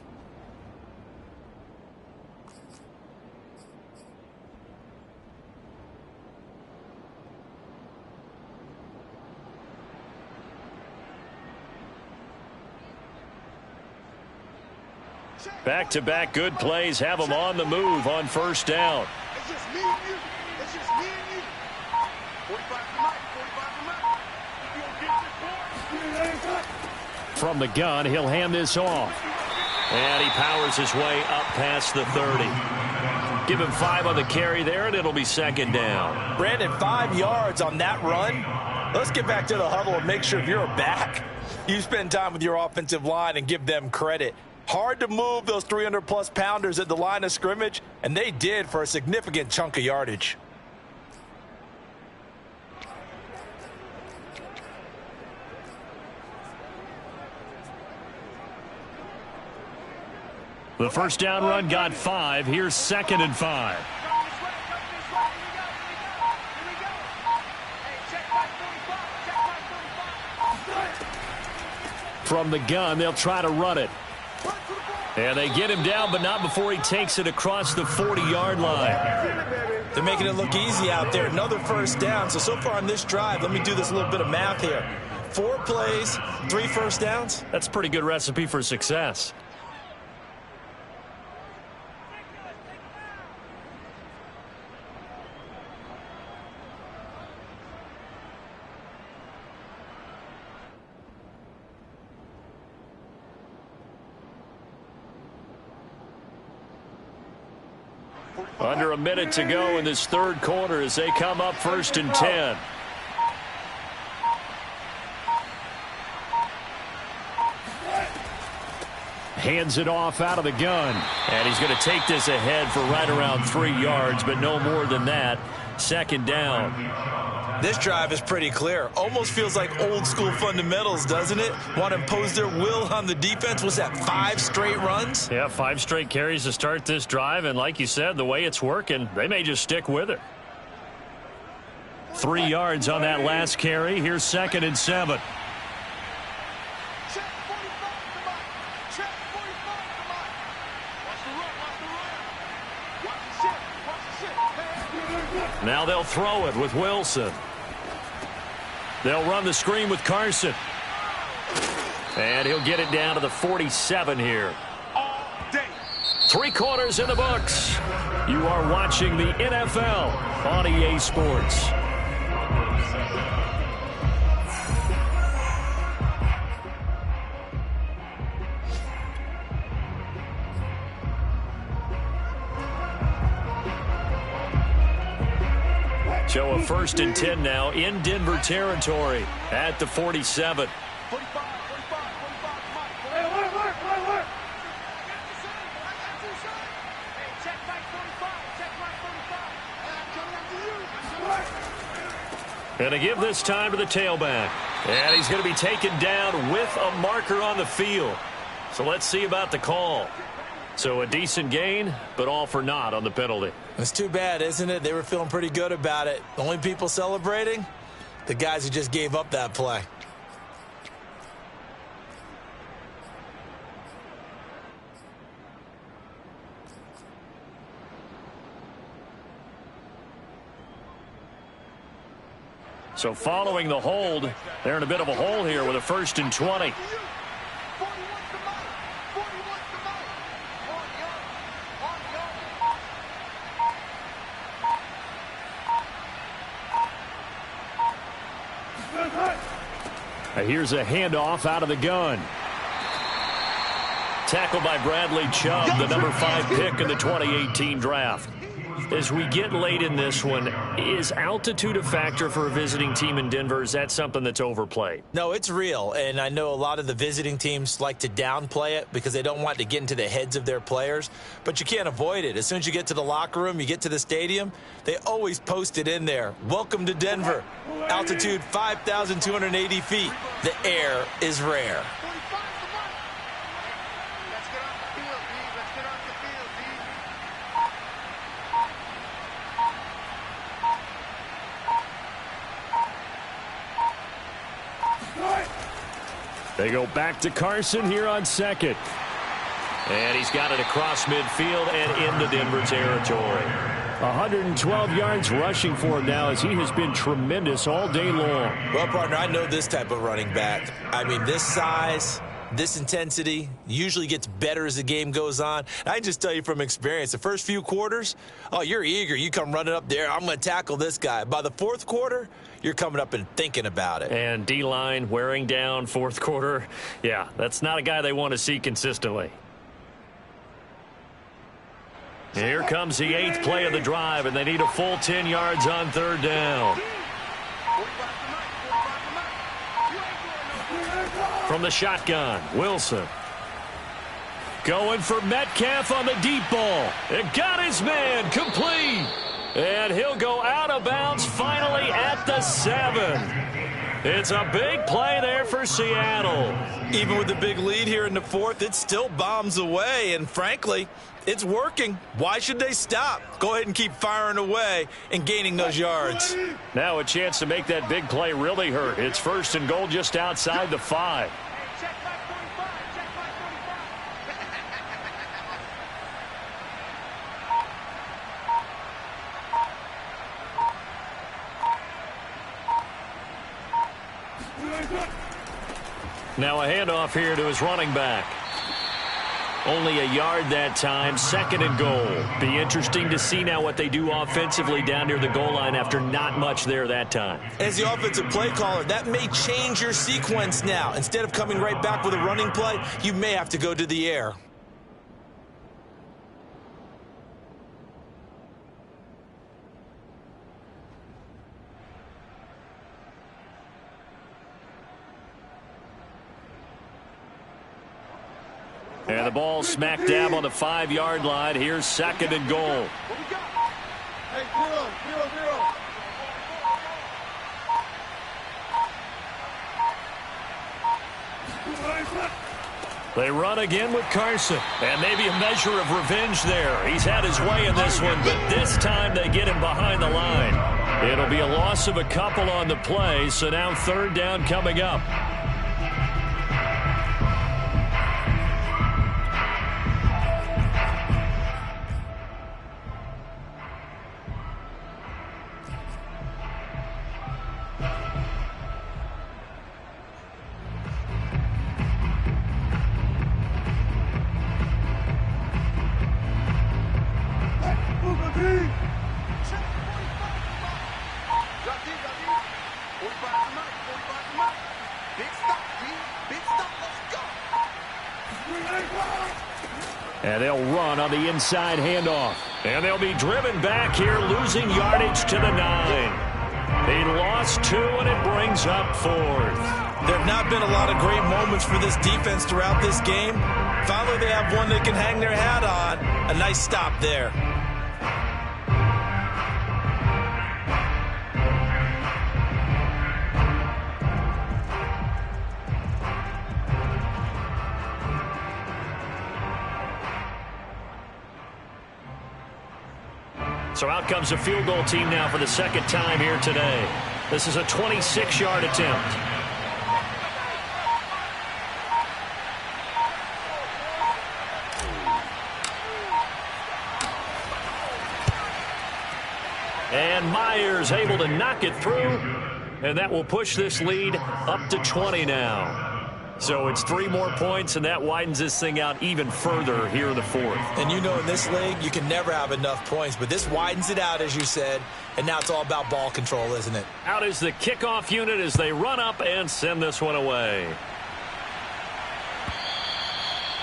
Back-to-back good plays have them on the move on 1st down. It's just me and you. It's just me and you. 45 tonight. 45 tonight. From the gun, he'll hand this off. And he powers his way up past the 30. Give him 5 on the carry there, and it'll be 2nd down. Brandon, 5 yards on that run. Let's get back to the huddle and make sure if you're a back, you spend time with your offensive line and give them credit. Hard to move those 300-plus pounders at the line of scrimmage, and they did for a significant chunk of yardage. The 1st down run got 5. Here's 2nd and 5. From the gun, they'll try to run it. And they get him down, but not before he takes it across the 40-yard line. They're making it look easy out there. Another 1st down. So far on this drive, let me do this little bit of math here. 4 plays, 3 1st downs. That's a pretty good recipe for success. Under a minute to go in this 3rd quarter as they come up 1st and 10. Hands it off out of the gun. And he's going to take this ahead for right around 3 yards, but no more than that. 2nd down. This drive is pretty clear. Almost feels like old school fundamentals, doesn't it? Want to impose their will on the defense. Was that 5 straight runs? Yeah, 5 straight carries to start this drive. And like you said, the way it's working, they may just stick with it. 3 yards on that last carry. Here's 2nd and 7. Check 45 to Mike. Check 45 to Mike. Watch the run. Watch the run. Watch the shit. Watch the shit. Now they'll throw it with Wilson. They'll run the screen with Carson. And he'll get it down to the 47 here. All day. 3 quarters in the books. You are watching the NFL on EA Sports. So a 1st and 10 now in Denver territory at the 47. 45. Check Mike 45. Check Mike 45. And to give this time to the tailback. And he's going to be taken down with a marker on the field. So let's see about the call. So a decent gain, but all for naught on the penalty. It's too bad, isn't it? They were feeling pretty good about it. The only people celebrating, the guys who just gave up that play. So following the hold, they're in a bit of a hole here with a 1st and 20. Here's a handoff out of the gun. Tackled by Bradley Chubb, the number 5 pick in the 2018 draft. As we get late in this one, is altitude a factor for a visiting team in Denver? Is that something that's overplayed? No, it's real, and I know a lot of the visiting teams like to downplay it because they don't want to get into the heads of their players, but you can't avoid it. As soon as you get to the locker room, you get to the stadium, they always post it in there. Welcome to Denver. Altitude 5,280 feet. The air is rare. They go back to Carson here on 2nd. And he's got it across midfield and into Denver territory. 112 yards rushing for him now as he has been tremendous all day long. Well, partner, I know this type of running back. I mean, this size, this intensity usually gets better as the game goes on. And I just tell you from experience, the first few quarters, oh, you're eager. You come running up there, I'm going to tackle this guy. By the 4th quarter, you're coming up and thinking about it. And D-line wearing down 4th quarter. Yeah, that's not a guy they want to see consistently. Here comes the 8th play of the drive, and they need a full 10 yards on 3rd down. From the shotgun, Wilson. Going for Metcalf on the deep ball. It got his man complete. And he'll go out of bounds finally at the 7. It's a big play there for Seattle. Even with the big lead here in the 4th, it still bombs away. And frankly, it's working. Why should they stop? Go ahead and keep firing away and gaining those yards. Now a chance to make that big play really hurt. It's 1st and goal just outside the 5. Now a handoff here to his running back. Only a yard that time, 2nd and goal. Be interesting to see now what they do offensively down near the goal line after not much there that time. As the offensive play caller, that may change your sequence now. Instead of coming right back with a running play, you may have to go to the air. And the ball smack dab on the 5-yard line. Here's 2nd and goal. Hey, 0-0-0. They run again with Carson. And maybe a measure of revenge there. He's had his way in this one, but this time they get him behind the line. It'll be a loss of a couple on the play, so now 3rd down coming up. And they'll run on the inside handoff. And they'll be driven back here, losing yardage to the 9. They lost 2, and it brings up 4th. There have not been a lot of great moments for this defense throughout this game. Finally, they have one they can hang their hat on. A nice stop there. So out comes a field goal team now for the 2nd time here today. This is a 26-yard attempt. And Myers able to knock it through. and that will push this lead up to 20 now. So it's 3 more points, and that widens this thing out even further here in the fourth. And you know, in this league, you can never have enough points, but this widens it out, as you said, and now it's all about ball control, isn't it? Out is the kickoff unit as they run up and send this one away.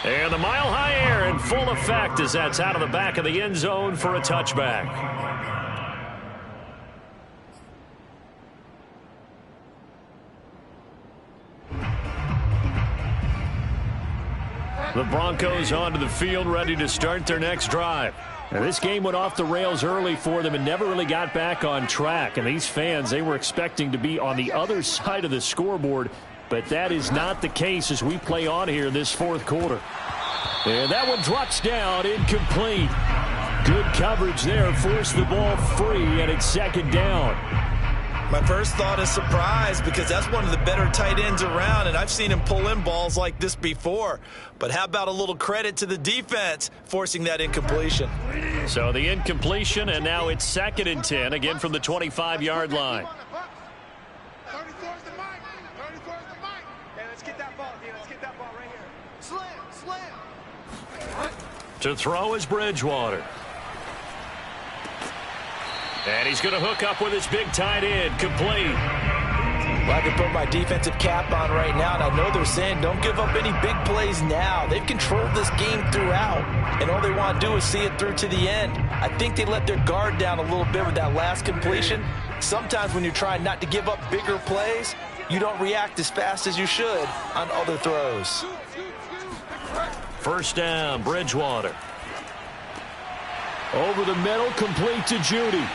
And the mile-high air in full effect as that's out of the back of the end zone for a touchback. The Broncos onto the field, ready to start their next drive. Now, this game went off the rails early for them and never really got back on track. And these fans, they were expecting to be on the other side of the scoreboard, but that is not the case as we play on here in this fourth quarter. And that one drops down, incomplete. Good coverage there, forced the ball free, and it's second down. My first thought is surprise, because that's one of the better tight ends around, and I've seen him pull in balls like this before. But how about a little credit to the defense forcing that incompletion? So the incompletion, and now it's 2nd and 10, again from the 25-yard line. 34 is the mic. 34 is the mic. Hey, let's get that ball, D. Let's get that ball right here. Slam. To throw is Bridgewater. And he's going to hook up with his big tight end, complete. Well, I can put my defensive cap on right now, and I know they're saying don't give up any big plays now. They've controlled this game throughout, and all they want to do is see it through to the end. I think they let their guard down a little bit with that last completion. Sometimes when you're trying not to give up bigger plays, you don't react as fast as you should on other throws. First down, Bridgewater. Over the middle, complete to Judy.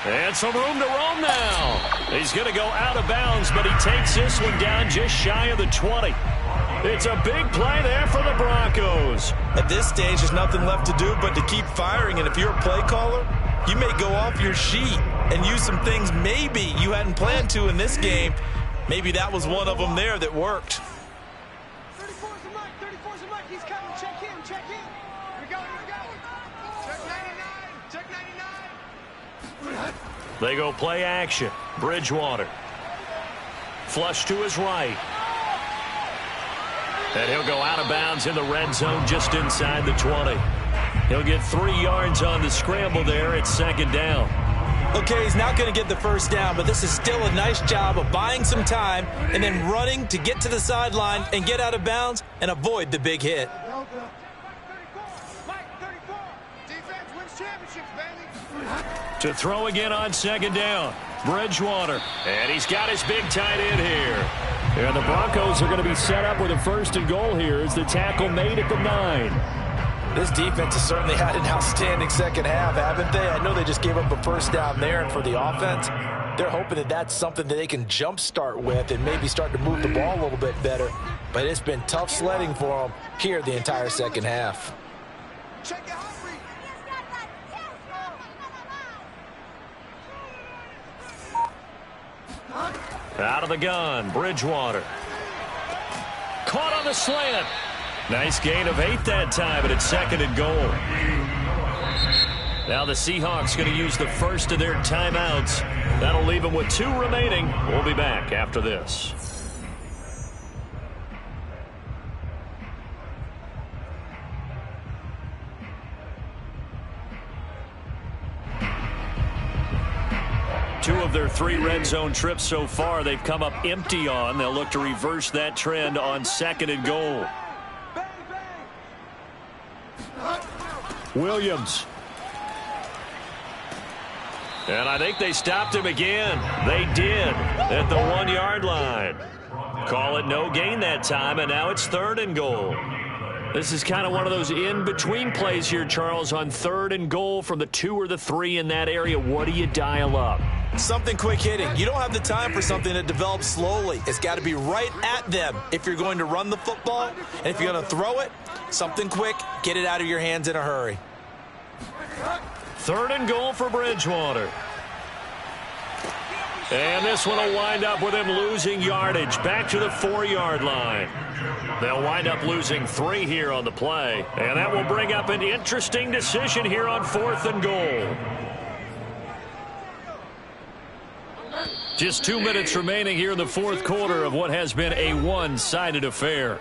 And some room to roam now. He's going to go out of bounds, but he takes this one down just shy of the 20. It's a big play there for the Broncos. At this stage, there's nothing left to do but to keep firing. And if you're a play caller, you may go off your sheet and use some things maybe you hadn't planned to in this game. Maybe that was one of them there that worked. 34's the mic. 34's the mic. He's coming. Check in. Check in. Here we go. Check 99. Check 99. They go play action. Bridgewater. Flush to his right. And he'll go out of bounds in the red zone just inside the 20. He'll get 3 yards on the scramble there at 2nd down. Okay, he's not going to get the first down, but this is still a nice job of buying some time and then running to get to the sideline and get out of bounds and avoid the big hit. Mike, 34. Defense wins championships, baby. To throw again on 2nd down. Bridgewater. And he's got his big tight end here. And the Broncos are going to be set up with a 1st and goal here as the tackle made at the 9. This defense has certainly had an outstanding second half, haven't they? I know they just gave up a first down there, and for the offense, they're hoping that that's something that they can jumpstart with and maybe start to move the ball a little bit better. But it's been tough sledding for them here the entire second half. Check it, Humphrey. Out of the gun, Bridgewater. Caught on the slant. Nice gain of 8 that time, and it's 2nd and goal. Now the Seahawks going to use the first of their timeouts. That'll leave them with 2 remaining. We'll be back after this. Two of their 3 red zone trips so far, they've come up empty on. They'll look to reverse that trend on 2nd and goal. Williams. And I think they stopped him again. They did at the 1-yard line. Call it no gain that time, and now it's 3rd and goal. This is kind of one of those in-between plays here, Charles, on 3rd and goal from the 2 or the 3 in that area. What do you dial up? Something quick hitting. You don't have the time for something that develops slowly. It's got to be right at them if you're going to run the football. And if you're going to throw it, something quick, get it out of your hands in a hurry. 3rd and goal for Bridgewater. And this one will wind up with him losing yardage back to the 4-yard line. They'll wind up losing 3 here on the play. And that will bring up an interesting decision here on 4th and goal. Just 2 minutes remaining here in the fourth quarter of what has been a one-sided affair.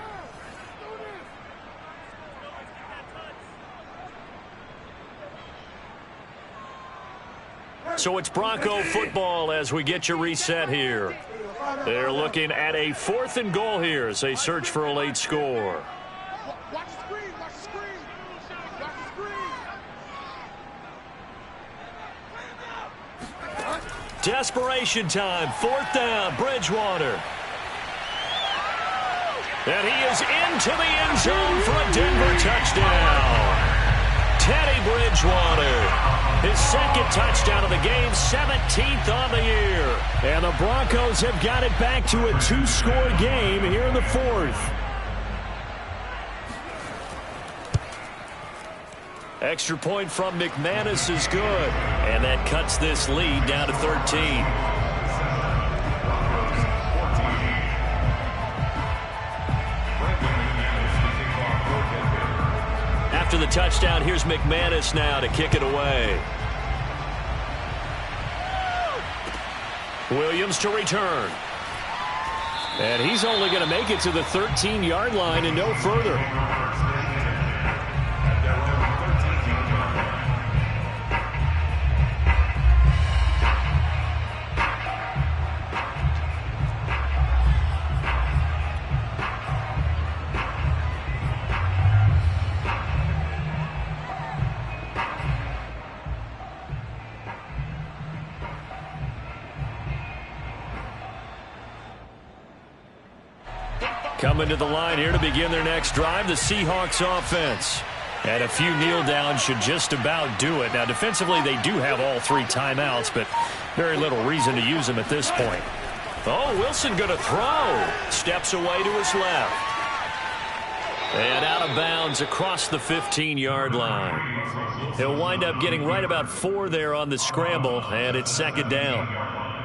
So it's Bronco football as we get you reset here. They're looking at a 4th and goal here as they search for a late score. Watch the screen, watch the screen. Watch the screen. Desperation time, 4th down, Bridgewater. And he is into the end zone for a Denver touchdown. Teddy Bridgewater. His second touchdown of the game, 17th on the year. And the Broncos have got it back to a 2-score game here in the 4th. Extra point from McManus is good. And that cuts this lead down to 13. After the touchdown, here's McManus now to kick it away. Williams to return. And he's only going to make it to the 13-yard line and no further. Coming to the line here to begin their next drive, the Seahawks offense. And a few kneel downs should just about do it. Now, defensively, they do have all 3 timeouts, but very little reason to use them at this point. Oh, Wilson going to throw. Steps away to his left. And out of bounds across the 15-yard line. He'll wind up getting right about 4 there on the scramble, and it's 2nd down.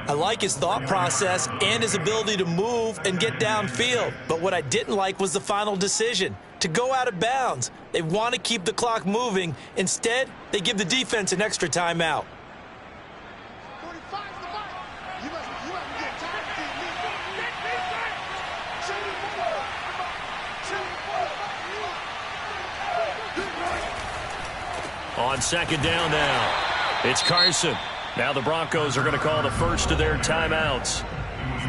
I like his thought process and his ability to move and get downfield. But what I didn't like was the final decision, to go out of bounds. They want to keep the clock moving. Instead, they give the defense an extra timeout. 45 the mark. You must get tired of the On 2nd down now, it's Carson. Now the Broncos are going to call the first of their timeouts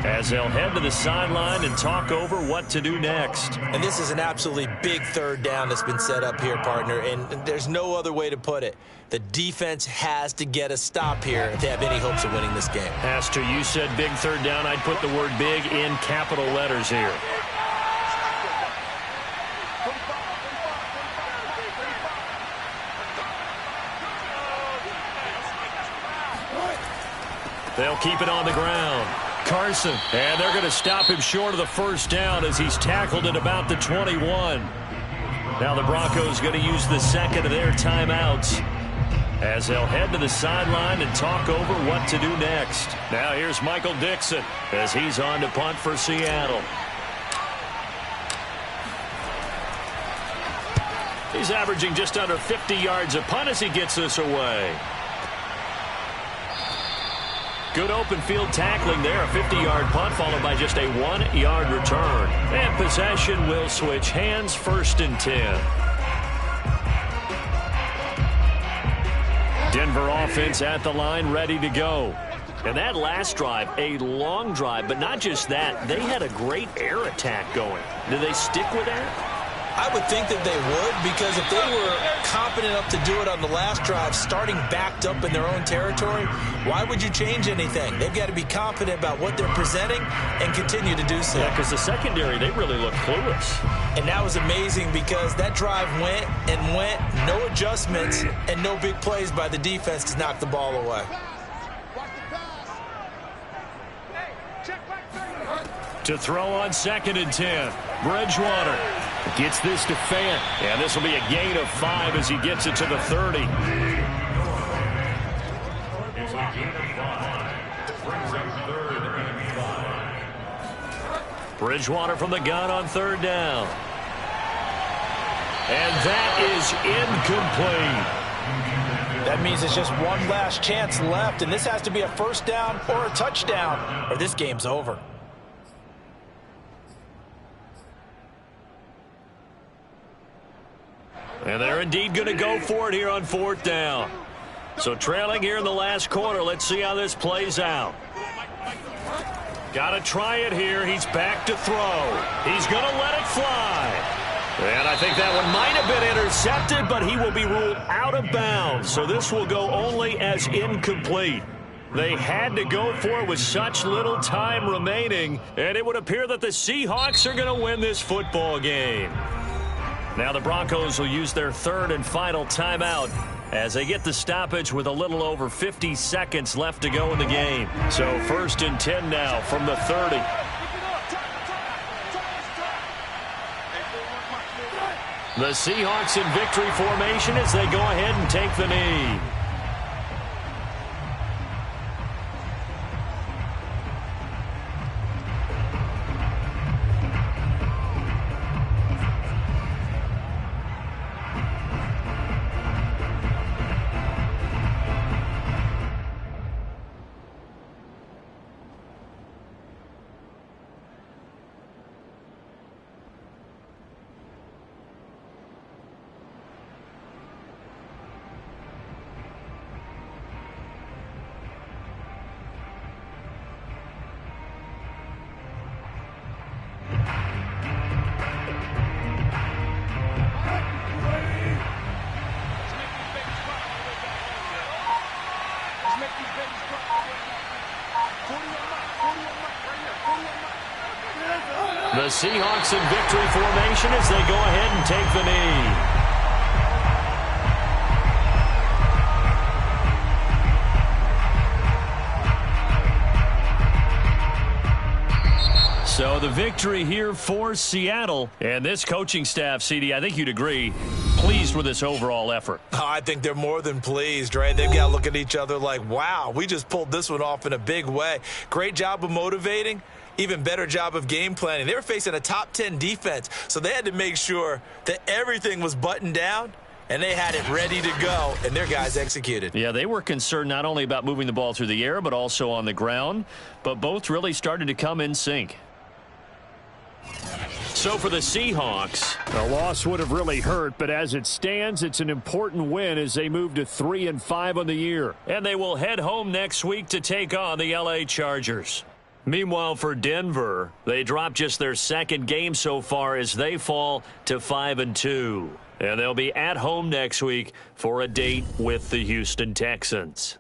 as they'll head to the sideline and talk over what to do next. And this is an absolutely big 3rd down that's been set up here, partner, and there's no other way to put it. The defense has to get a stop here if they have any hopes of winning this game. Has to. You said big 3rd down. I'd put the word big in capital letters here. They'll keep it on the ground. Carson, and they're going to stop him short of the 1st down as he's tackled at about the 21. Now the Broncos going to use the 2nd of their timeouts as they'll head to the sideline and talk over what to do next. Now here's Michael Dixon as he's on to punt for Seattle. He's averaging just under 50 yards a punt as he gets this away. Good open field tackling there. A 50-yard punt followed by just a 1-yard return. And possession will switch hands, 1st and 10. Denver offense at the line, ready to go. And that last drive, a long drive, but not just that. They had a great air attack going. Do they stick with that? I would think that they would, because if they were competent enough to do it on the last drive, starting backed up in their own territory, why would you change anything? They've got to be confident about what they're presenting and continue to do so. Yeah, because the secondary, they really look clueless. And that was amazing because that drive went and went, no adjustments, and no big plays by the defense to knock the ball away. To throw on 2nd and 10. Bridgewater gets this to Fant. And this will be a gain of 5 as he gets it to the 30. It's a gain of 5. Brings up 3rd and 5. Bridgewater from the gun on 3rd down. And that is incomplete. That means it's just one last chance left, and this has to be a first down or a touchdown, or this game's over. And they're indeed going to go for it here on 4th down. So trailing here in the last quarter. Let's see how this plays out. Got to try it here. He's back to throw. He's going to let it fly. And I think that one might have been intercepted, but he will be ruled out of bounds. So this will go only as incomplete. They had to go for it with such little time remaining, and it would appear that the Seahawks are going to win this football game. Now the Broncos will use their 3rd and final timeout as they get the stoppage with a little over 50 seconds left to go in the game. So 1st and 10 now from the 30. The Seahawks in victory formation as they go ahead and take the knee. The Seahawks in victory formation as they go ahead and take the knee. So the victory here for Seattle. And this coaching staff, CD, I think you'd agree, pleased with this overall effort. Oh, I think they're more than pleased, right? They've got to look at each other like, wow, we just pulled this one off in a big way. Great job of motivating. Even better job of game planning. They were facing a top 10 defense, so they had to make sure that everything was buttoned down, and they had it ready to go, and their guys executed. Yeah, they were concerned not only about moving the ball through the air, but also on the ground, but both really started to come in sync. So for the Seahawks, the loss would have really hurt, but as it stands, it's an important win as they move to 3-5 on the year. And they will head home next week to take on the LA Chargers. Meanwhile, for Denver, they dropped just their 2nd game so far as they fall to 5-2. And they'll be at home next week for a date with the Houston Texans.